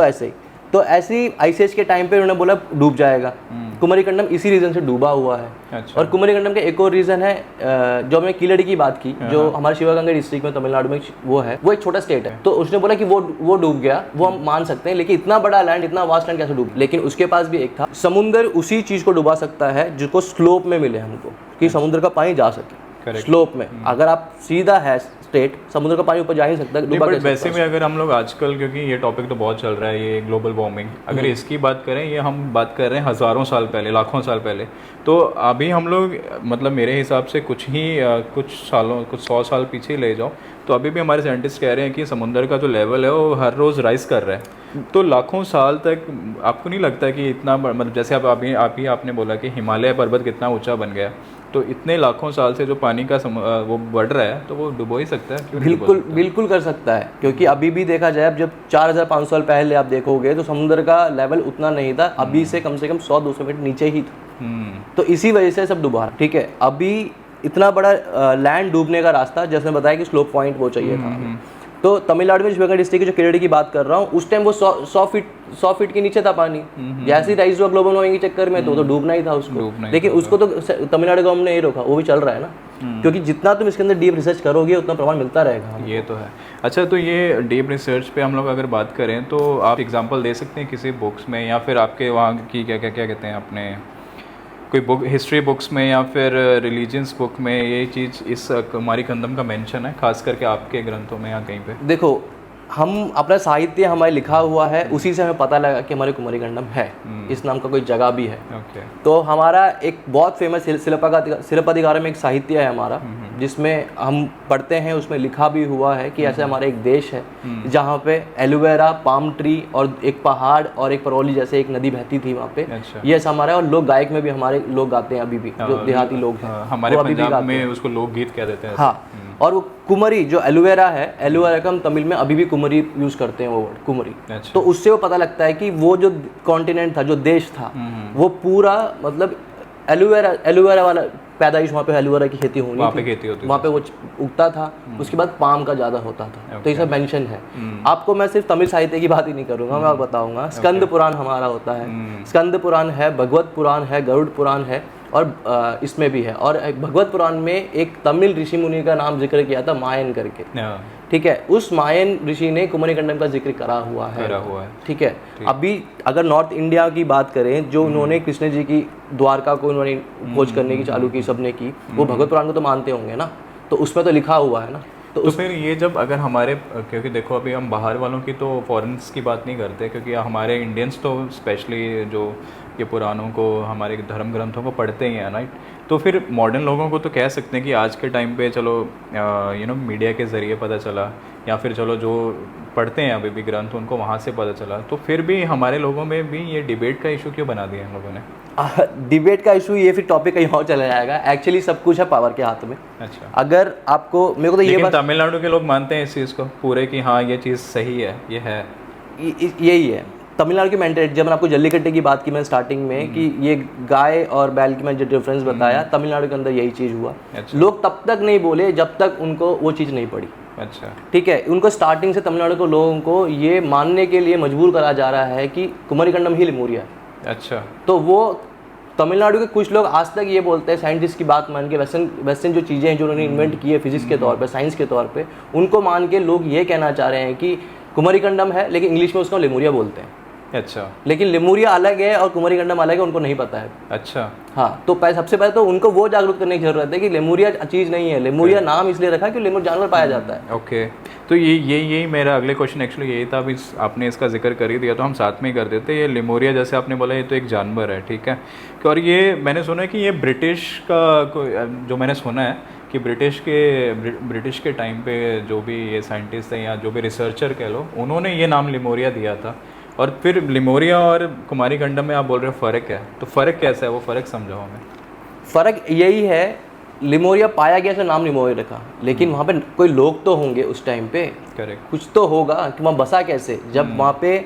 तो ऐसे ही आइस एज के टाइम पे उन्होंने बोला डूब जाएगा। कुमारीखंडम इसी रीजन से डूबा हुआ है। अच्छा। और कुमारीखंडम का एक और रीजन है, जो हमने कीलड़ी की बात की, जो हमारे शिवगंगा डिस्ट्रिक्ट में तमिलनाडु में वो एक छोटा स्टेट है। तो उसने बोला कि वो डूब गया, वो हम मान सकते हैं, लेकिन इतना बड़ा लैंड, इतना वास्ट लैंड कैसे डूब। लेकिन उसके पास भी एक था, समुद्र उसी चीज को डुबा सकता है जिसको स्लोप में मिले हमको, कि समुद्र का पानी जा सके स्लोप में। अगर आप सीधा है स्टेट, समुद्र का पानी ऊपर जा नहीं सकता, डूबा कैसे। वैसे में अगर हम लोग आजकल, क्योंकि ये टॉपिक तो बहुत चल रहा है, ये ग्लोबल वार्मिंग, अगर इसकी बात करें, ये हम बात कर रहे हैं हज़ारों साल पहले, लाखों साल पहले। तो अभी हम लोग, मतलब मेरे हिसाब से कुछ 100 साल पीछे ले जाओ, तो अभी भी हमारे साइंटिस्ट कह रहे हैं कि समुद्र का जो लेवल है वो हर रोज़ राइज कर रहा है। तो लाखों साल तक आपको नहीं लगता कि इतना, मतलब जैसे आपने बोला कि हिमालय पर्वत कितना ऊंचा बन गया, तो इतने लाखों साल से जो पानी का वो बढ़ रहा है, तो वो डुबो ही सकता है। क्यों बिल्कुल कर सकता है, क्योंकि अभी भी देखा जाए, अब जब 4500 साल पहले आप देखोगे तो समुद्र का लेवल उतना नहीं था, अभी से कम 100-200 मीटर नीचे ही था। तो इसी वजह से सब डूबा। ठीक है, अभी इतना बड़ा लैंड डूबने का रास्ता, जैसे बताया कि स्लोप पॉइंट वो चाहिए था। तो तमिलनाडु में शिवगंगा डिस्ट्रिक्ट की जो कीलड़ी की बात कर रहा हूँ, उस टाइम वो 100 फीट के नीचे था पानी। जैसे ही राइज हुआ ग्लोबल वार्मिंग के चक्कर में, तो डूबना ही था उसको। लेकिन उसको तो तमिलनाडु गवर्नमेंट ने नहीं रोका, वो भी चल रहा है ना, क्योंकि जितना तुम इसके अंदर डीप रिसर्च करोगे उतना प्रमाण मिलता रहेगा। ये तो है। अच्छा, तो ये डीप रिसर्च पे हम लोग अगर बात करें, तो आप एग्जांपल दे सकते हैं किसी बुक्स में, या फिर आपके वहाँ की क्या कहते हैं, अपने कोई बुक, हिस्ट्री बुक्स में या फिर रिलीजियंस बुक में ये चीज़, इस कुमारी कंदम का मेंशन है, खास करके आपके ग्रंथों में या कहीं पे? देखो, हम अपना साहित्य हमारे लिखा हुआ है, उसी से हमें पता लगा कि हमारे कुमारी कंडम है, इस नाम का कोई जगह भी है। तो हमारा एक बहुत फेमस शिल्पाधिकार में एक साहित्य है हमारा, जिसमें हम पढ़ते हैं, उसमें लिखा भी हुआ है कि ऐसे हमारा एक देश है जहाँ पे एलोवेरा, पाम ट्री और एक पहाड़ और एक परौली जैसे एक नदी बहती थी वहाँ पे। ये ऐसा हमारा है। और लोक गायक में भी हमारे लोग गाते हैं अभी भी, जो देहाती लोग हैं, हमारे पंजाब में उसको लोकगीत कह देते हैं। हाँ, और वो कुमरी जो एलोवेरा है, एलोवेरा का हम तमिल में अभी भी कुमरी यूज करते हैं, वो वर्ड कुमरी। तो उससे वो पता लगता है कि वो जो कॉन्टिनेंट था, जो देश था, वो पूरा मतलब एलोवेरा वाला पैदाइश, वहाँ पे एलोवेरा की खेती होनी थी, वहाँ पे वो उगता था। उसके बाद पाम का ज़्यादा होता था। तो ये सब मेंशन है। आपको मैं सिर्फ तमिल साहित्य की बात ही नहीं करूँगा, मैं बताऊँगा। स्कंद पुराण हमारा होता है, स्कंद पुराण है, भगवत पुराण है, गरुड़ पुराण है, और इसमें भी है। और भगवत पुराण में एक तमिल ऋषि मुनि का नाम जिक्र किया था, मायन करके, ठीक है। उस मायन ऋषि ने कुमारीखंडम का जिक्र करा हुआ है, ठीक है। अभी अगर नॉर्थ इंडिया की बात करें, जो उन्होंने कृष्ण जी की द्वारका को उन्होंने खोज करने की चालू की, सबने की, वो भगवत पुराण को तो मानते होंगे ना, तो उसमें तो लिखा हुआ है ना। तो फिर ये जब अगर हमारे, क्योंकि देखो अभी हम बाहर वालों की तो फॉरेन्स की बात नहीं करते, क्योंकि हमारे इंडियंस तो स्पेशली जो ये पुराणों को, हमारे धर्म ग्रंथों को पढ़ते ही हैं, राइट। तो फिर मॉडर्न लोगों को तो कह सकते हैं कि आज के टाइम पे चलो मीडिया के ज़रिए पता चला, या फिर चलो जो पढ़ते हैं अभी भी ग्रंथ उनको वहाँ से पता चला, तो फिर भी हमारे लोगों में भी ये डिबेट का इशू क्यों बना दिया हम लोगों ने? डिबेट का इशू, ये फिर टॉपिक कहीं और चला जाएगा। एक्चुअली सब कुछ है पावर के हाथ में। अच्छा, अगर आपको, मेरे को तो ये बात, तमिलनाडु के लोग मानते हैं इस चीज़ को पूरे कि हाँ ये चीज़ सही है, ये है, यही है तमिलनाडु की मेंटेलिटी। जब मैं आपको जल्लीकट्टे की बात की मैं स्टार्टिंग में, कि ये गाय और बैल की मैं जो डिफरेंस बताया, तमिलनाडु के अंदर यही चीज़ हुआ। अच्छा। लोग तब तक नहीं बोले जब तक उनको वो चीज़ नहीं पड़ी। अच्छा, ठीक है। उनको स्टार्टिंग से तमिलनाडु के लोगों को ये मानने के लिए मजबूर करा जा रहा है कि कुमारीखंडम ही लेमुरिया है। अच्छा। तो वो तमिलनाडु के कुछ लोग आज तक ये बोलते हैं, साइंटिस्ट की बात मान के, वेस्टर्न जो चीज़ें हैं जो उन्होंने इन्वेंट की है फिजिक्स के तौर पे, साइंस के तौर पे, उनको मान के लोग ये कहना चाह रहे हैं कि कुमारीखंडम है, लेकिन इंग्लिश में उसको लेमुरिया बोलते हैं। अच्छा। लेकिन लेमुरिया अलग है और कुमारीखंडम अलग है, उनको नहीं पता है। अच्छा। हाँ, तो सबसे पहले तो उनको वो जागरूक करने की जरूरत है कि लेमुरिया चीज़ नहीं है। लेमुरिया नाम इसलिए रखा कि लेमुर जानवर पाया जाता है। ओके, तो यही मेरा अगले क्वेश्चन एक्चुअली यही था। अभी आपने इसका जिक्र कर ही दिया तो हम साथ में ही कर देते। ये लेमुरिया जैसे आपने बोला, ये तो एक जानवर है, ठीक है। और ये मैंने सुना है कि ये ब्रिटिश का, जो मैंने सुना है कि ब्रिटिश के टाइम पे जो भी ये साइंटिस्ट हैं या जो भी रिसर्चर कह लो, उन्होंने ये नाम लेमुरिया दिया था। और फिर लेमुरिया और कुमारीखंडम में आप बोल रहे हो फ़र्क है, तो फ़र्क कैसा है? वो फ़र्क समझाओ हमें। फ़र्क यही है, लेमुरिया पाया गया, तो नाम लेमुरिया रखा, लेकिन वहाँ पे कोई लोग तो होंगे उस टाइम पे, करेक्ट, कुछ तो होगा कि वहाँ बसा कैसे। जब वहाँ पे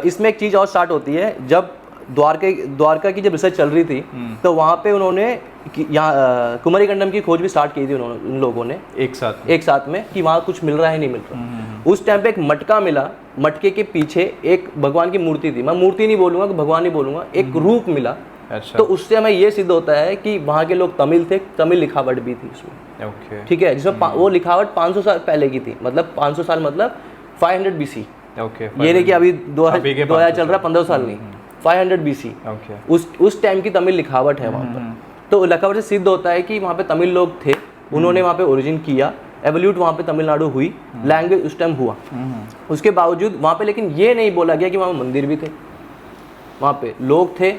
इसमें एक चीज़ और स्टार्ट होती है, जब द्वारका की जब रिसर्च चल रही थी, तो वहाँ पे उन्होंने यहाँ कुमारीखंडम की खोज भी स्टार्ट की थी उन्होंने, उन लोगों ने एक साथ में कि वहाँ कुछ मिल रहा है नहीं मिल रहा। उस टाइम पे एक मटका मिला, मटके के पीछे एक भगवान की मूर्ति थी। मैं मूर्ति नहीं बोलूँगा, भगवान नहीं बोलूँगा, एक रूप मिला। अच्छा। तो उससे हमें ये सिद्ध होता है कि वहाँ के लोग तमिल थे, तमिल लिखावट भी थी उसमें। ओके, ठीक है, जिसमें वो लिखावट 500 साल पहले की थी, मतलब 500 साल मतलब 500 BC। ओके, ये नहीं कि अभी 2000 चल रहा, 15 साल नहीं, 500 BC। उस टाइम की तमिल लिखावट है वहाँ पर। तो लिखावट से सिद्ध होता है कि वहाँ पे तमिल लोग थे, उन्होंने वहाँ पे ओरिजिन किया, एवोल्यूट वहाँ पे तमिलनाडु हुई, लैंग्वेज उस टाइम हुआ। उसके बावजूद वहाँ पे लेकिन ये नहीं बोला गया कि वहाँ मंदिर भी थे, वहाँ पे लोग थे,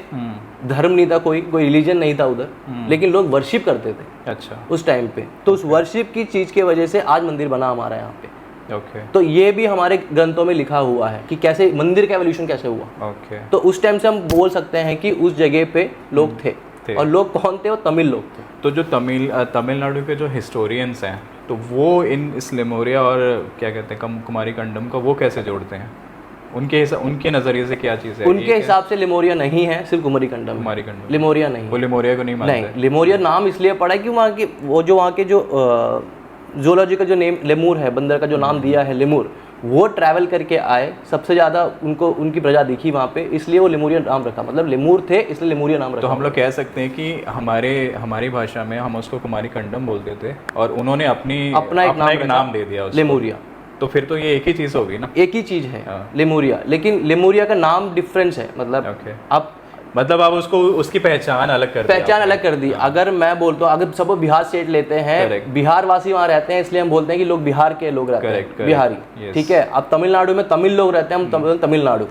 धर्म नहीं था, कोई रिलीजन नहीं था उधर, लेकिन लोग वर्शिप करते थे। अच्छा, उस टाइम पे। तो उस वर्शिप की चीज़ की वजह से आज मंदिर बना हमारा यहाँ पे। ओके। तो ये भी हमारे ग्रंथों में लिखा हुआ है कि कैसे मंदिर का एवोल्यूशन कैसे हुआ। ओके। तो उस टाइम से हम बोल सकते हैं कि उस जगह पे लोग थे। और लोग कौन थे? वो तमिल लोग थे। तो जो तमिलनाडु के जो हिस्टोरियंस हैं, तो वो इस लेमुरिया और क्या कहते हैं कुमारीखंडम को वो कैसे जोड़ते हैं? उनके नज़रिए से क्या चीज़ है? उनके हिसाब से लेमुरिया नहीं है, सिर्फ कुमारीखंडम। लेमुरिया नहीं, वो लेमुरिया को नहीं मानते। नहीं, लेमुरिया नाम इसलिए पड़ा है कि वहाँ के जो ज़ूलॉजिकल जो नेम लेमूर है, बंदर का जो नाम दिया है लेमूर, वो ट्रैवल करके आए, सबसे ज़्यादा उनकी प्रजा दिखी वहाँ पे, इसलिए वो लेमुरिया नाम रखा। मतलब लेमूर थे इसलिए लेमुरिया नाम रखा। तो हम लोग कह सकते हैं कि हमारी भाषा में हम उसको कुमारीखंडम बोलते थे और उन्होंने अपना एक नाम दे दिया लेमुरिया। तो फिर तो ये एक ही चीज़ होगी ना? एक ही चीज़ है लेमुरिया, लेकिन लेमुरिया का नाम डिफरेंस है। मतलब आप उसको उसकी पहचान अलग कर दी। अगर मैं बोलता हूँ, अगर सब बिहार स्टेट लेते हैं, बिहार वासी वहाँ रहते हैं, इसलिए हम बोलते हैं कि लोग बिहार के लोग रहते हैं, बिहारी। ठीक है। अब तमिलनाडु में तमिल लोग रहते हैं, हम तमिलनाडु।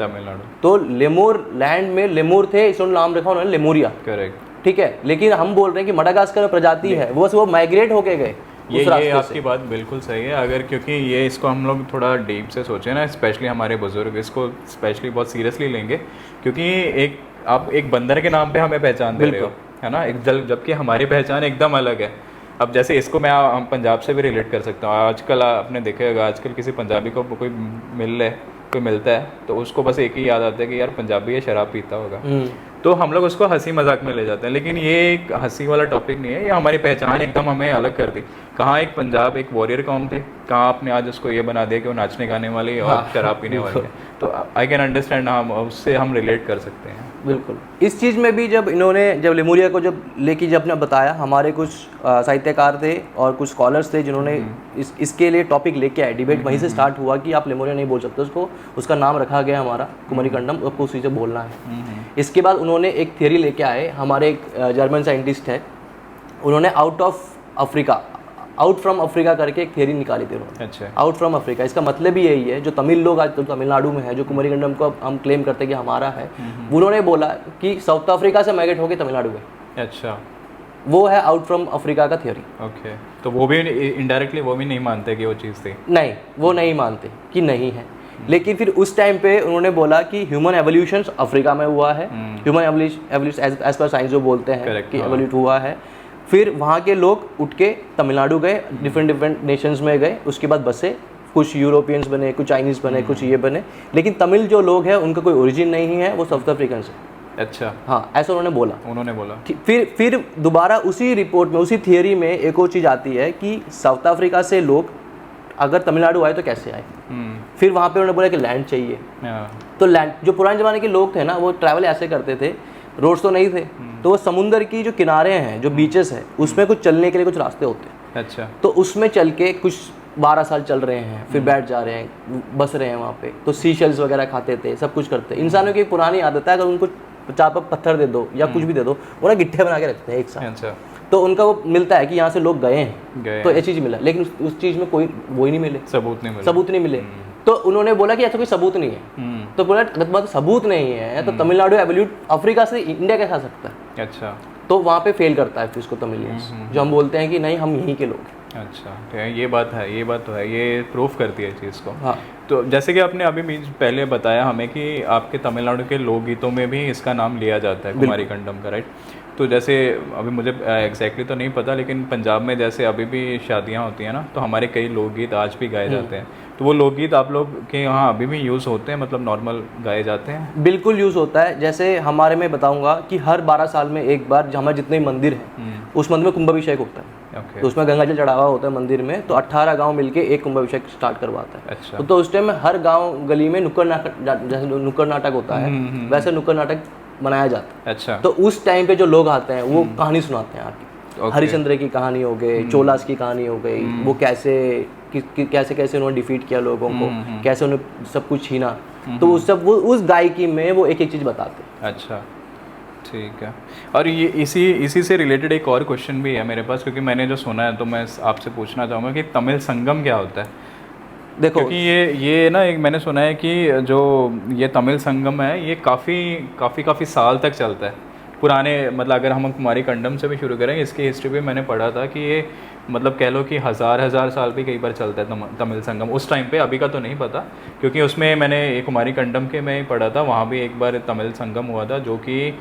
तो लेमूर लैंड में लेमूर थे, इसलिए नाम रखा उन्होंने लेमुरिया। करेक्ट। ठीक है। लेकिन हम बोल रहे हैं कि मडागास्कर में प्रजाति है, वो माइग्रेट होके गए। ये आपकी बात बिल्कुल सही है। अगर क्योंकि ये इसको हम लोग थोड़ा डीप से सोचें ना, स्पेशली हमारे बुजुर्ग इसको स्पेशली बहुत सीरियसली लेंगे, क्योंकि आप एक बंदर के नाम पे हमें पहचान दे रहे हो, है ना, जबकि हमारी पहचान एकदम अलग है। अब जैसे इसको हम पंजाब से भी रिलेट कर सकता हूँ। आजकल आपने देखा होगा, आजकल किसी पंजाबी को कोई मिलता है तो उसको बस एक ही याद आता है कि यार पंजाबी है, शराब पीता होगा। तो हम लोग उसको हंसी मजाक में ले जाते हैं, लेकिन ये एक हंसी वाला टॉपिक नहीं है। ये हमारी पहचान एकदम हमें अलग कर दी। कहाँ एक पंजाब एक वॉरियर कौम थे, कहाँ आपने आज उसको ये बना दिया कि वो नाचने गाने वाले और शराब पीने वाले हैं। तो आई कैन अंडरस्टैंड, उससे हम रिलेट कर सकते हैं। बिल्कुल। इस चीज़ में भी जब लेमुरिया को जब अपने बताया, हमारे कुछ साहित्यकार थे और कुछ स्कॉलर्स थे जिन्होंने इसके लिए टॉपिक लेके आए, डिबेट वहीं से स्टार्ट हुआ कि आप लेमुरिया नहीं बोल सकते उसको, उसका नाम रखा गया हमारा कुमारीखंडम, आपको उसी से बोलना है। इसके बाद उन्होंने एक थियरी लेके आए, हमारे एक जर्मन साइंटिस्ट है, उन्होंने आउट फ्रॉम अफ्रीका करके एक थियरी निकाली थी उन्होंने। अच्छा। आउट फ्रॉम अफ्रीका, इसका मतलब ही यही है, जो तमिल लोग आज तमिलनाडु में है, जो कुमारीखंडम को हम क्लेम करते हैं कि हमारा है, उन्होंने बोला कि साउथ अफ्रीका से माइग्रेट होकर तमिलनाडु में। अच्छा, वो है आउट फ्रॉम अफ्रीका का थियोरी। ओके। तो वो भी इनडायरेक्टली वो भी नहीं मानते कि वो चीज़ थी? नहीं, वो नहीं मानते कि नहीं है, लेकिन फिर उस टाइम पे उन्होंने बोला कि ह्यूमन एवोल्यूशन अफ्रीका में हुआ है, human evolution as per science जो बोलते हैं कि एवोल्यूट हुआ है। फिर वहाँ के लोग उठ के तमिलनाडु गए, डिफरेंट नेशंस में गए, उसके बाद बसे, कुछ यूरोपियंस बने, कुछ चाइनीज़ बने, कुछ ये बने, लेकिन तमिल जो लोग हैं उनका कोई ओरिजिन नहीं है, वो साउथ अफ्रीकन से। अच्छा, हाँ, ऐसा उन्होंने बोला। फिर दोबारा उसी रिपोर्ट में, उसी थियरी में एक और चीज़ आती है कि साउथ अफ्रीका से लोग अगर तमिलनाडु आए तो कैसे आए। फिर वहाँ पे उन्होंने बोला कि लैंड चाहिए। तो लैंड, जो पुराने ज़माने के लोग थे ना, वो ट्रैवल ऐसे करते थे, रोड्स तो नहीं थे, तो वो समुंदर की जो किनारे हैं, जो बीचेस हैं, उसमें कुछ चलने के लिए कुछ रास्ते होते हैं। अच्छा। तो उसमें चल के कुछ 12 साल चल रहे हैं, फिर बैठ जा रहे हैं, बस रहे हैं वहाँ पे, तो सीशेल्स वगैरह खाते थे, सब कुछ करते। इंसानों की एक पुरानी आदत है, अगर उनको 4 पत्थर दे दो या कुछ भी दे दो, उन्हें गिट्ठे बना के रखते हैं एक साथ। अच्छा। तो उनका वो मिलता है कि यहाँ से लोग गए हैं, तो ये चीज़ मिला, लेकिन उस चीज़ में कोई वो ही नहीं मिले, सबूत नहीं मिले। तो उन्होंने बोला कि ऐसा कोई सबूत नहीं है। तो बोला अगर बात सबूत नहीं है तो तमिलनाडु एवोल्यूट अफ्रीका से इंडिया कैसे आ सकता है। अच्छा। तो वहाँ पे फेल करता है फिर उसको तमिलियंस, जो हम बोलते हैं कि नहीं, हम यहीं के लोग हैं। अच्छा, तो ये बात तो है, ये प्रूफ करती है चीज़ को। हाँ। तो जैसे कि आपने अभी पहले बताया हमें कि आपके तमिलनाडु के लोकगीतों में भी इसका नाम लिया जाता है, कुमारीखंडम का, राइट। तो जैसे अभी मुझे एग्जैक्टली तो नहीं पता, लेकिन पंजाब में जैसे अभी भी शादियां होती हैं ना, तो हमारे कई लोकगीत आज भी गाए जाते हैं। तो वो लोकगीत आप लोग के यहाँ अभी भी यूज़ होते हैं, मतलब नॉर्मल गाए जाते हैं? बिल्कुल यूज़ होता है। जैसे हमारे में बताऊंगा कि हर 12 साल में एक बार हमारे जितने मंदिर हैं उस मंदिर में कुंभाभिषेक होता है। तो उसमें गंगा जल चढ़ावा होता है मंदिर में, तो 18 गांव मिलके एक कुंभाभिषेक स्टार्ट करवाता है। अच्छा। तो उस टाइम में हर गांव गली में नुक्कड़ नाटक, जैसे नुक्कड़ नाटक होता है वैसे नुक्कड़ नाटक बनाया जाता है। अच्छा। तो उस टाइम पे जो लोग आते हैं वो कहानी सुनाते हैं आके। हरिश्चंद्र की कहानी हो गई, चोलास की कहानी हो गई, वो कैसे उन्होंने डिफीट किया लोगों को, कैसे उन्हें सब कुछ छीना, तो उस गायकी में वो एक एक चीज़ बताते हैं। अच्छा, ठीक है। और ये इसी से रिलेटेड एक और क्वेश्चन भी है मेरे पास, क्योंकि मैंने जो सुना है तो मैं आपसे पूछना चाहूँगा कि तमिल संगम क्या होता है। देखो, क्योंकि ये ना, एक मैंने सुना है कि जो ये तमिल संगम है ये काफ़ी साल तक चलता है, पुराने, मतलब अगर हम कुमारीखंडम से भी शुरू करें, इसकी हिस्ट्री भी मैंने पढ़ा था कि ये मतलब कह लो कि हज़ार साल भी कई बार चलता है तमिल संगम उस टाइम पे। अभी का तो नहीं पता, क्योंकि उसमें मैंने कुमारीखंडम के में पढ़ा था, वहाँ भी एक बार तमिल संगम हुआ था, जो कि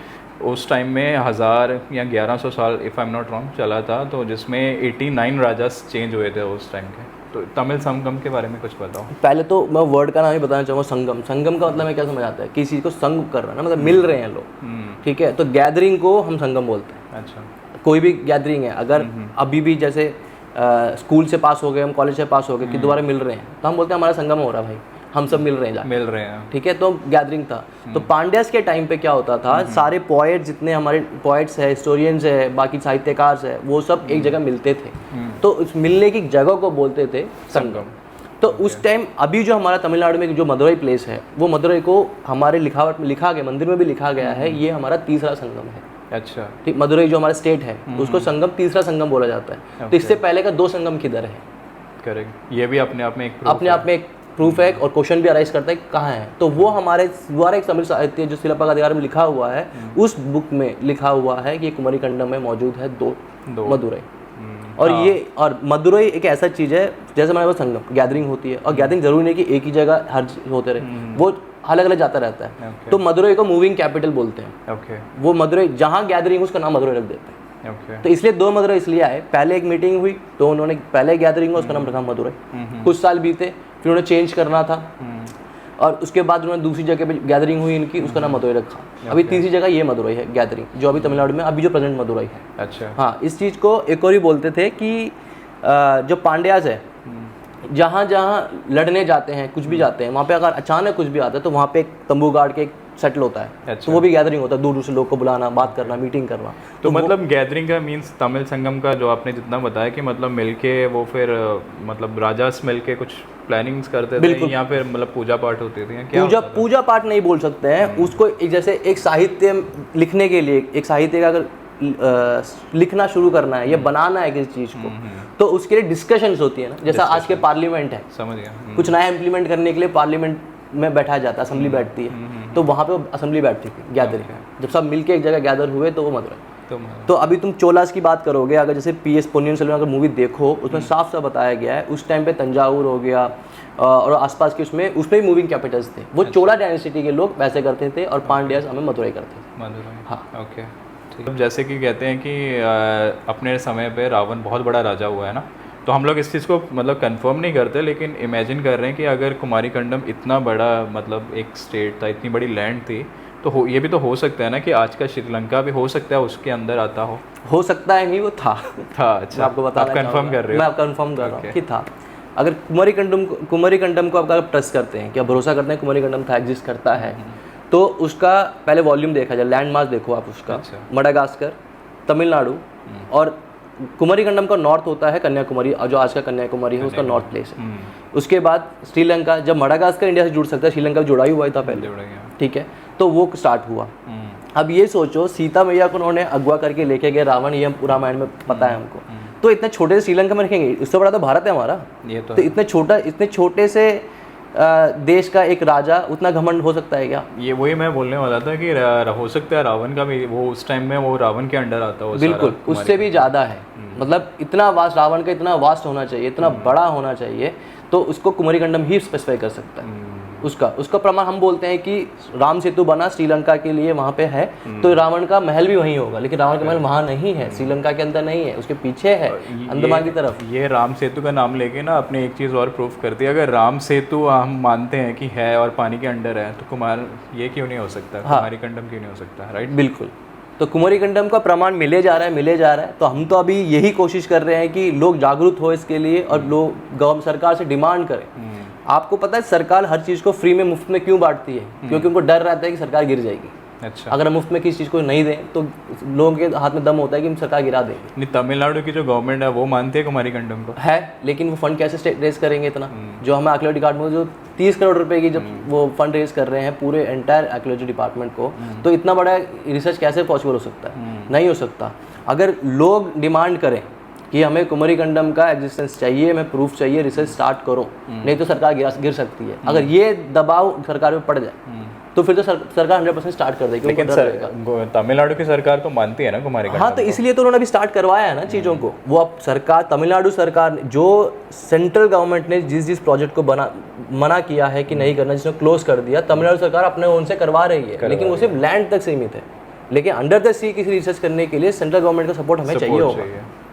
उस टाइम में 1000 या 1100 साल if I am not wrong चला था, तो जिसमें 89 राजास चेंज हुए थे उस टाइम के। तो तमिल संगम के बारे में कुछ बताओ। पहले तो मैं वर्ड का नाम ही बताना चाहूँगा, संगम का मतलब मैं क्या समझ आता है, किसी को संग कर रहा है ना, मतलब मिल रहे हैं लोग, ठीक है। तो गैदरिंग को हम संगम बोलते हैं। अच्छा। कोई भी गैदरिंग है, अगर अभी भी जैसे स्कूल से पास हो गए, हम कॉलेज से पास हो गए कि दोबारा मिल रहे हैं, तो हम बोलते हैं हमारा संगम हो रहा है भाई, हम सब मिल रहे हैं, ठीक है। तो गैदरिंग था। तो पांड्यास के टाइम पे क्या होता था, सारे पोएट, जितने हमारे पोएट्स है, हिस्टोरियंस है, बाकी साहित्यकार है, वो सब एक जगह मिलते थे, तो उस मिलने की जगह को बोलते थे संगम। तो उस टाइम, अभी जो हमारा तमिलनाडु में जो मदुरई प्लेस है, वो मदुरई को हमारे लिखावट में लिखा गया, मंदिर में भी लिखा गया है, ये हमारा तीसरा संगम है। अच्छा। ठीक, मदुरई जो हमारा स्टेट है उसको संगम, तीसरा संगम बोला जाता है। तो इससे पहले का 2 संगम किधर है। करेक्ट, ये भी अपने आप में एक प्रूफ है, और क्वेश्चन भी अराइज करता है कहाँ है। तो वो हमारे द्वारा एक तमिल साहित्य जो शिलापा का अधिकार में लिखा हुआ है, उस बुक में लिखा हुआ है कि कुमारीखंडम में मौजूद है 2 मदुरई। और मदुरई एक ऐसा चीज़ है, जैसे हमारे पास संगम गैदरिंग होती है, और गैदरिंग जरूरी नहीं कि एक ही जगह हर होते रहे, वो अलग अलग जाता रहता है। तो मदुरई को मूविंग कैपिटल बोलते हैं। वो मदुरई जहाँ गैदरिंग उसका नाम मदुरई रख देते हैं। तो इसलिए 2 मदुरई इसलिए आए, पहले एक मीटिंग हुई तो उन्होंने पहले गैदरिंग हुआ, उसका नाम रखा मदुरई। कुछ साल बीते, फिर उन्हें चेंज करना था, और उसके बाद उन्होंने दूसरी जगह पे गैदरिंग हुई इनकी, उसका नाम मदुरई रखा। अभी तीसरी जगह ये मदुरई है गैदरिंग, जो अभी तमिलनाडु में अभी जो प्रेजेंट मदुरई है। अच्छा। हाँ, इस चीज़ को एक और ही बोलते थे कि जो पांड्यास है, जहाँ जहाँ लड़ने जाते हैं, कुछ भी जाते हैं, वहाँ पे अगर अचानक कुछ भी आता है तो वहाँ पे एक तंबू गाड़ के सेटल होता है। अच्छा। तो वो भी गैदरिंग होता है, दूर दूर से लोग को बुलाना, बात करना, मीटिंग करना। तो मतलब गैदरिंग का मीन्स तमिल संगम का जो आपने जितना बताया कि मतलब मिलके वो फिर मतलब राजास मिलके कुछ प्लानिंग्स करते थे या फिर मतलब पूजा पाठ होती थी या क्या पूजा पाठ नहीं बोल सकते हैं उसको। एक जैसे एक साहित्य लिखने के लिए, एक साहित्य का अगर लिखना शुरू करना है या बनाना है किसी चीज़ को, तो उसके लिए डिस्कशंस होती है ना, जैसा आज के पार्लियामेंट है। समझ गया। कुछ नया इम्प्लीमेंट करने के लिए पार्लियामेंट में बैठा जाता है, असेंबली बैठती है, तो वहाँ पे असेंबली बैठती थी, गैदरिंग। जब सब मिलके एक जगह गैदर हुए तो वो मदुरई। तो अभी तुम चोलास की बात करोगे, अगर जैसे PS पोन्नियिन सेल्वन अगर मूवी देखो, उसमें साफ साफ बताया गया है उस टाइम पे तंजावुर हो गया और आसपास के उसमें भी मूविंग कैपिटल्स थे। वो चोला डायनेस्टी के लोग वैसे करते थे और पांड्यास हमें मदुरई करते थे। मदुरई, हाँ, ओके। ठीक। जैसे कि कहते हैं कि अपने समय पे रावण बहुत बड़ा राजा हुआ है ना, तो हम लोग इस चीज़ को मतलब कंफर्म नहीं करते, लेकिन इमेजिन कर रहे हैं कि अगर कुमारी खंडम इतना बड़ा मतलब एक स्टेट था, इतनी बड़ी लैंड थी, तो ये भी तो हो सकता है ना कि आज का श्रीलंका भी हो सकता है उसके अंदर आता हो सकता है, नहीं वो था। अच्छा, मैं आपको बताना कंफर्म कर रहे हो? मैं कंफर्म कर रहा हूँ कि था। अगर कुमारी खंडम को आप ट्रस्ट करते हैं, क्या भरोसा करते हैं कुमारी खंडम था, एग्जिस्ट करता है, तो उसका पहले वॉल्यूम देखा जाए, लैंड मास देखो आप उसका। अच्छा। मडागास्कर, तमिलनाडु और कुमारी खंडम का नॉर्थ होता है कन्याकुमारी, जो आज का कन्याकुमारी है उसका नॉर्थ प्लेस है। उसके बाद श्रीलंका, जब मडागास्कर इंडिया से जुड़ सकता है, श्रीलंका जुड़ा ही हुआ था पहले, ठीक है, तो वो स्टार्ट हुआ। अब ये सोचो, सीता मैया को उन्होंने अगवा करके लेके गए रावण, ये हम पूरा माइंड में पता है हमको। तो इतने छोटे से श्रीलंका में रखेंगे, उससे बड़ा तो भारत है हमारा। ये तो इतने छोटे से देश का एक राजा उतना घमंड हो सकता है क्या? ये वही मैं बोलने वाला था कि हो सकता है रावण का भी वो उस टाइम में वो रावण के अंडर आता हो। बिल्कुल, उससे भी ज़्यादा है। मतलब इतना वास्ट, रावण का इतना वास्ट होना चाहिए, इतना बड़ा होना चाहिए, तो उसको कुमारी खंडम ही स्पेसिफाई कर सकता है। उसका प्रमाण हम बोलते हैं कि राम सेतु बना श्रीलंका के लिए वहाँ पे है, तो रावण का महल भी वहीं होगा, लेकिन रावण का महल वहाँ नहीं है, श्रीलंका के अंदर नहीं है, उसके पीछे है अंडमान की तरफ। ये राम सेतु का नाम लेके ना अपने एक चीज़ और प्रूफ करती है। अगर राम सेतु हम मानते हैं कि है और पानी के अंडर है, तो ये क्यों नहीं हो सकता? कुमारी खंडम क्यों नहीं हो सकता? राइट, बिल्कुल। तो कुमारी खंडम का प्रमाण मिले जा रहा है। तो हम तो अभी यही कोशिश कर रहे हैं कि लोग जागरूक हो इसके लिए और लोग सरकार से डिमांड करें। आपको पता है सरकार हर चीज़ को फ्री में, मुफ्त में क्यों बांटती है? क्योंकि उनको डर रहता है कि सरकार गिर जाएगी। अच्छा। अगर हम मुफ्त में किसी चीज़ को नहीं दें तो लोगों के हाथ में दम होता है कि हम सरकार गिरा देंगे। नहीं, तमिलनाडु की जो गवर्नमेंट है वो मानती है कुमारी खंडम को? है, लेकिन वो फंड कैसे रेज करेंगे इतना? जो हमें आर्कियोलॉजी डिपार्टमेंट जो 30 करोड़ रुपए की जब वो फंड रेज कर रहे हैं पूरे एंटायर आर्कियोलॉजी डिपार्टमेंट को, तो इतना बड़ा रिसर्च कैसे पॉसिबल हो सकता है? नहीं हो सकता। अगर लोग डिमांड करें कि हमें कुमारी खंडम का एग्जिस्टेंस चाहिए, हमें प्रूफ चाहिए, रिसर्च स्टार्ट करो, नहीं तो सरकार गिर सकती है। अगर ये दबाव सरकार पे पड़ जाए तो फिर तो सरकार 100% स्टार्ट कर देगी। लेकिन तमिलनाडु की सरकार तो मानती है ना कुमारी खंडम? हाँ, तो इसलिए तो उन्होंने अभी स्टार्ट करवाया है ना चीज़ों को। वो अब सरकार, तमिलनाडु सरकार, जो सेंट्रल गवर्नमेंट ने जिस प्रोजेक्ट को मना किया है कि नहीं करना, जिसने क्लोज कर दिया, तमिलनाडु सरकार अपने उनसे करवा रही है, लेकिन वो सिर्फ लैंड तक सीमित है। लेकिन अंडर द सी किसी रिसर्च करने के लिए सेंट्रल गवर्नमेंट का सपोर्ट हमें चाहिए होगा।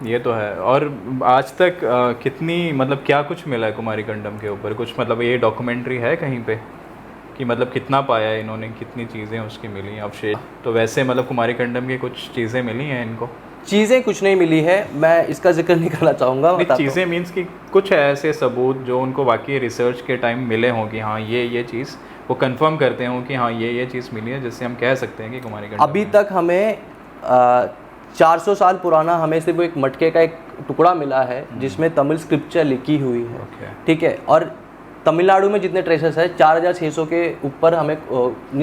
ये तो है। और आज तक कितनी मतलब क्या कुछ मिला है कुमारी खंडम के ऊपर? कुछ मतलब ये डॉक्यूमेंट्री है कहीं पे कि मतलब कितना पाया है इन्होंने, कितनी चीज़ें उसकी मिली अवशेष? तो वैसे मतलब कुमारी खंडम की कुछ चीज़ें मिली हैं इनको? चीज़ें कुछ नहीं मिली है, मैं इसका जिक्र नहीं करना चाहूँगा। चीज़ें मीन्स कि कुछ ऐसे सबूत जो उनको वाकई रिसर्च के टाइम मिले हों कि हाँ ये चीज़ वो कंफर्म करते हों कि हाँ ये चीज़ मिली है, जिससे हम कह सकते हैं कि कुमारी खंडम। अभी तक हमें 400 साल पुराना हमें सिर्फ एक मटके का एक टुकड़ा मिला है जिसमें तमिल स्क्रिप्चर लिखी हुई है, ठीक है। और तमिलनाडु में जितने ट्रेसेस है 4600 के ऊपर हमें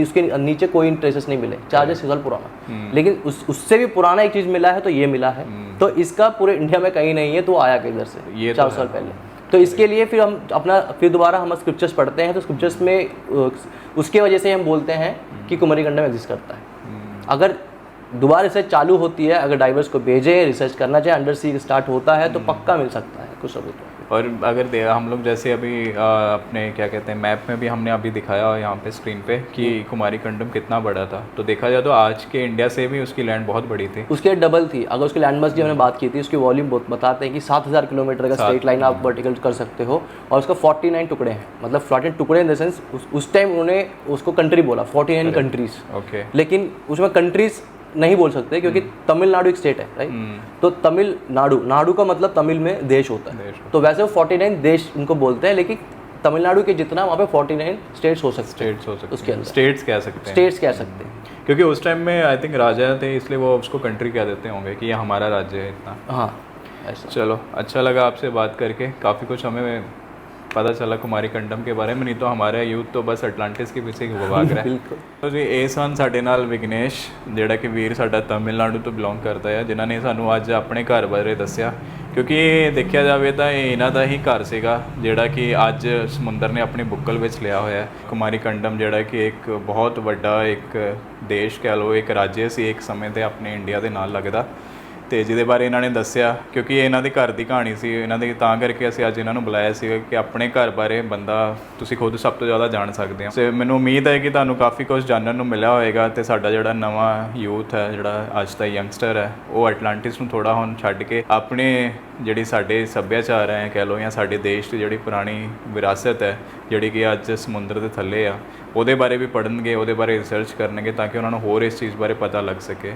उसके नीचे कोई ट्रेसेस नहीं मिले, 4600 साल पुराना। लेकिन उससे भी पुराना एक चीज़ मिला है, तो ये मिला है। तो इसका पूरे इंडिया में कहीं नहीं है, तो आया किधर से? ये 400 साल पहले। तो इसके लिए फिर हम दोबारा हम स्क्रिप्चर्स पढ़ते हैं, तो स्क्रिप्चर्स में उसके वजह से हम बोलते हैं कि कुमारी खंडम एग्जिस्ट करता है। अगर दोबारा रिसर्च चालू होती है, अगर डाइवर्स को भेजे, रिसर्च करना चाहे, अंडर सी स्टार्ट होता है, तो पक्का मिल सकता है कुछ सबूत। और अगर हम लोग जैसे अभी अपने क्या कहते हैं मैप में भी हमने अभी दिखाया यहाँ पे स्क्रीन पे कि कुमारी खंडम कितना बड़ा था, तो देखा जाए तो आज के इंडिया से भी उसकी लैंड बहुत बड़ी थी, उसके डबल थी। अगर उसकी लैंड मास की हमने बात की थी, उसकी वॉल्यूम बताते हैं कि 7000 किलोमीटर का स्ट्रेट लाइन आप वर्टिकल कर सकते हो, और उसका 49 टुकड़े हैं। मतलब 49 टुकड़े इन द सेंस उस टाइम उन्होंने उसको कंट्री बोला, 49 कंट्रीज। ओके, लेकिन उसमें कंट्रीज नहीं बोल सकते क्योंकि तमिलनाडु एक स्टेट है, राइट? तो तमिलनाडु, नाडु का मतलब तमिल में देश होता है, तो वैसे वो 49 देश उनको बोलते हैं, लेकिन तमिलनाडु के जितना वहाँ पे 49 स्टेट्स हो सकते हैं, स्टेट्स हो सकते उसके हैं, अंदर स्टेट्स कह सकते हैं, स्टेट्स कह सकते हैं। क्योंकि उस टाइम में आई थिंक राजा थे इसलिए वो उसको कंट्री कह देते होंगे कि ये हमारा राज्य है इतना। हाँ ऐसा। चलो अच्छा लगा आपसे बात करके, काफ़ी कुछ हमें पता चला कुमारी कंडम के बारे में, नहीं तो हमारा यूथ तो बस अटलांटिस के पीछे ही भाग रहा है। तो जी ਇਹ ਸਨ ਸਾਡੇ ਨਾਲ ਵਿਗਨੇਸ਼, ਜਿਹੜਾ ਕਿ ਵੀਰ ਸਾਡਾ ਤਮਿਲਨਾਡੂ ਤੋਂ ਬਿਲੋਂਗ ਕਰਦਾ ਹੈ, ਜਿਨ੍ਹਾਂ ਨੇ ਸਾਨੂੰ ਅੱਜ ਆਪਣੇ ਘਰ ਬਾਰੇ ਦੱਸਿਆ। ਕਿਉਂਕਿ ਇਹ ਦੇਖਿਆ ਜਾਵੇ ਤਾਂ ਇਹ ਇਹਨਾਂ ਦਾ ਹੀ ਘਰ ਸੀਗਾ ਜਿਹੜਾ ਕਿ ਅੱਜ ਸਮੁੰਦਰ ਨੇ ਆਪਣੀ ਬੁੱਕਲ ਵਿੱਚ ਲਿਆ ਹੋਇਆ ਹੈ। ਕੁਮਾਰੀ ਕੰਡਮ ਜਿਹੜਾ ਕਿ ਇੱਕ ਬਹੁਤ ਵੱਡਾ ਇੱਕ ਦੇਸ਼ ਕਹਿ ਲਓ, ਇੱਕ ਰਾਜ ਸੀ ਇੱਕ ਸਮੇਂ ਤੇ ਆਪਣੇ ਇੰਡੀਆ ਦੇ ਨਾਲ ਲੱਗਦਾ, ਤੇ ਜਿਹਦੇ ਬਾਰੇ ਇਹਨਾਂ ਨੇ ਦੱਸਿਆ। ਕਿਉਂਕਿ ਇਹ ਇਹਨਾਂ ਦੇ ਘਰ ਦੀ ਕਹਾਣੀ ਸੀ ਇਹਨਾਂ ਦੀ, ਤਾਂ ਕਰਕੇ ਅਸੀਂ ਅੱਜ ਇਹਨਾਂ ਨੂੰ ਬੁਲਾਇਆ ਸੀ ਕਿ ਆਪਣੇ ਘਰ ਬਾਰੇ ਬੰਦਾ ਤੁਸੀਂ ਖੁਦ ਸਭ ਤੋਂ ਜ਼ਿਆਦਾ ਜਾਣ ਸਕਦੇ ਹੋ। ਤੇ ਮੈਨੂੰ ਉਮੀਦ ਹੈ ਕਿ ਤੁਹਾਨੂੰ ਕਾਫੀ ਕੁਝ ਜਾਣਨ ਨੂੰ ਮਿਲਿਆ ਹੋਵੇਗਾ, ਤੇ ਸਾਡਾ ਜਿਹੜਾ ਨਵਾਂ ਯੂਥ ਹੈ, ਜਿਹੜਾ ਅੱਜ ਦਾ ਯੰਗਸਟਰ ਹੈ, ਉਹ ਅਟਲਾਂਟਿਸ ਨੂੰ ਥੋੜ੍ਹਾ ਹੁਣ ਛੱਡ ਕੇ ਆਪਣੇ ਜਿਹੜੀ ਸਾਡੇ ਸੱਭਿਆਚਾਰ ਹੈ ਕਹਿ ਲਓ, ਜਾਂ ਸਾਡੇ ਦੇਸ਼ ਦੀ ਜਿਹੜੀ ਪੁਰਾਣੀ ਵਿਰਾਸਤ ਹੈ ਜਿਹੜੀ ਕਿ ਅੱਜ ਸਮੁੰਦਰ ਦੇ ਥੱਲੇ ਆ, ਉਹਦੇ ਬਾਰੇ ਵੀ ਪੜ੍ਹਨਗੇ, ਉਹਦੇ ਬਾਰੇ ਰਿਸਰਚ ਕਰਨਗੇ, ਤਾਂ ਕਿ ਉਹਨਾਂ ਨੂੰ ਹੋਰ ਇਸ ਚੀਜ਼ ਬਾਰੇ ਪਤਾ ਲੱਗ ਸਕੇ।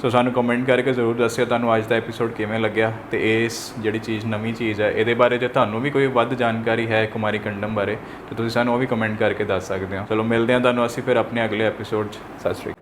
ਸੋ ਸਾਨੂੰ ਕਮੈਂਟ ਕਰਕੇ ਜ਼ਰੂਰ ਦੱਸਿਓ ਤੁਹਾਨੂੰ ਅੱਜ ਦਾ ਐਪੀਸੋਡ ਕਿਵੇਂ ਲੱਗਿਆ, ਤੇ ਇਸ ਜਿਹੜੀ ਚੀਜ਼ ਨਵੀਂ ਚੀਜ਼ ਹੈ ਇਹਦੇ ਬਾਰੇ ਜੇ ਤੁਹਾਨੂੰ ਵੀ ਕੋਈ ਵੱਧ ਜਾਣਕਾਰੀ ਹੈ ਕੁਮਾਰੀ ਕੰਡਮ ਬਾਰੇ, ਤਾਂ ਤੁਸੀਂ ਸਾਨੂੰ ਉਹ ਵੀ ਕਮੈਂਟ ਕਰਕੇ ਦੱਸ ਸਕਦੇ ਹੋ। ਚਲੋ ਮਿਲਦੇ ਹਾਂ ਤੁਹਾਨੂੰ ਅਸੀਂ ਫਿਰ ਆਪਣੇ ਅਗਲੇ ਐਪੀਸੋਡ 'ਚ। ਸਤਿ ਸ਼੍ਰੀ ਅਕਾਲ।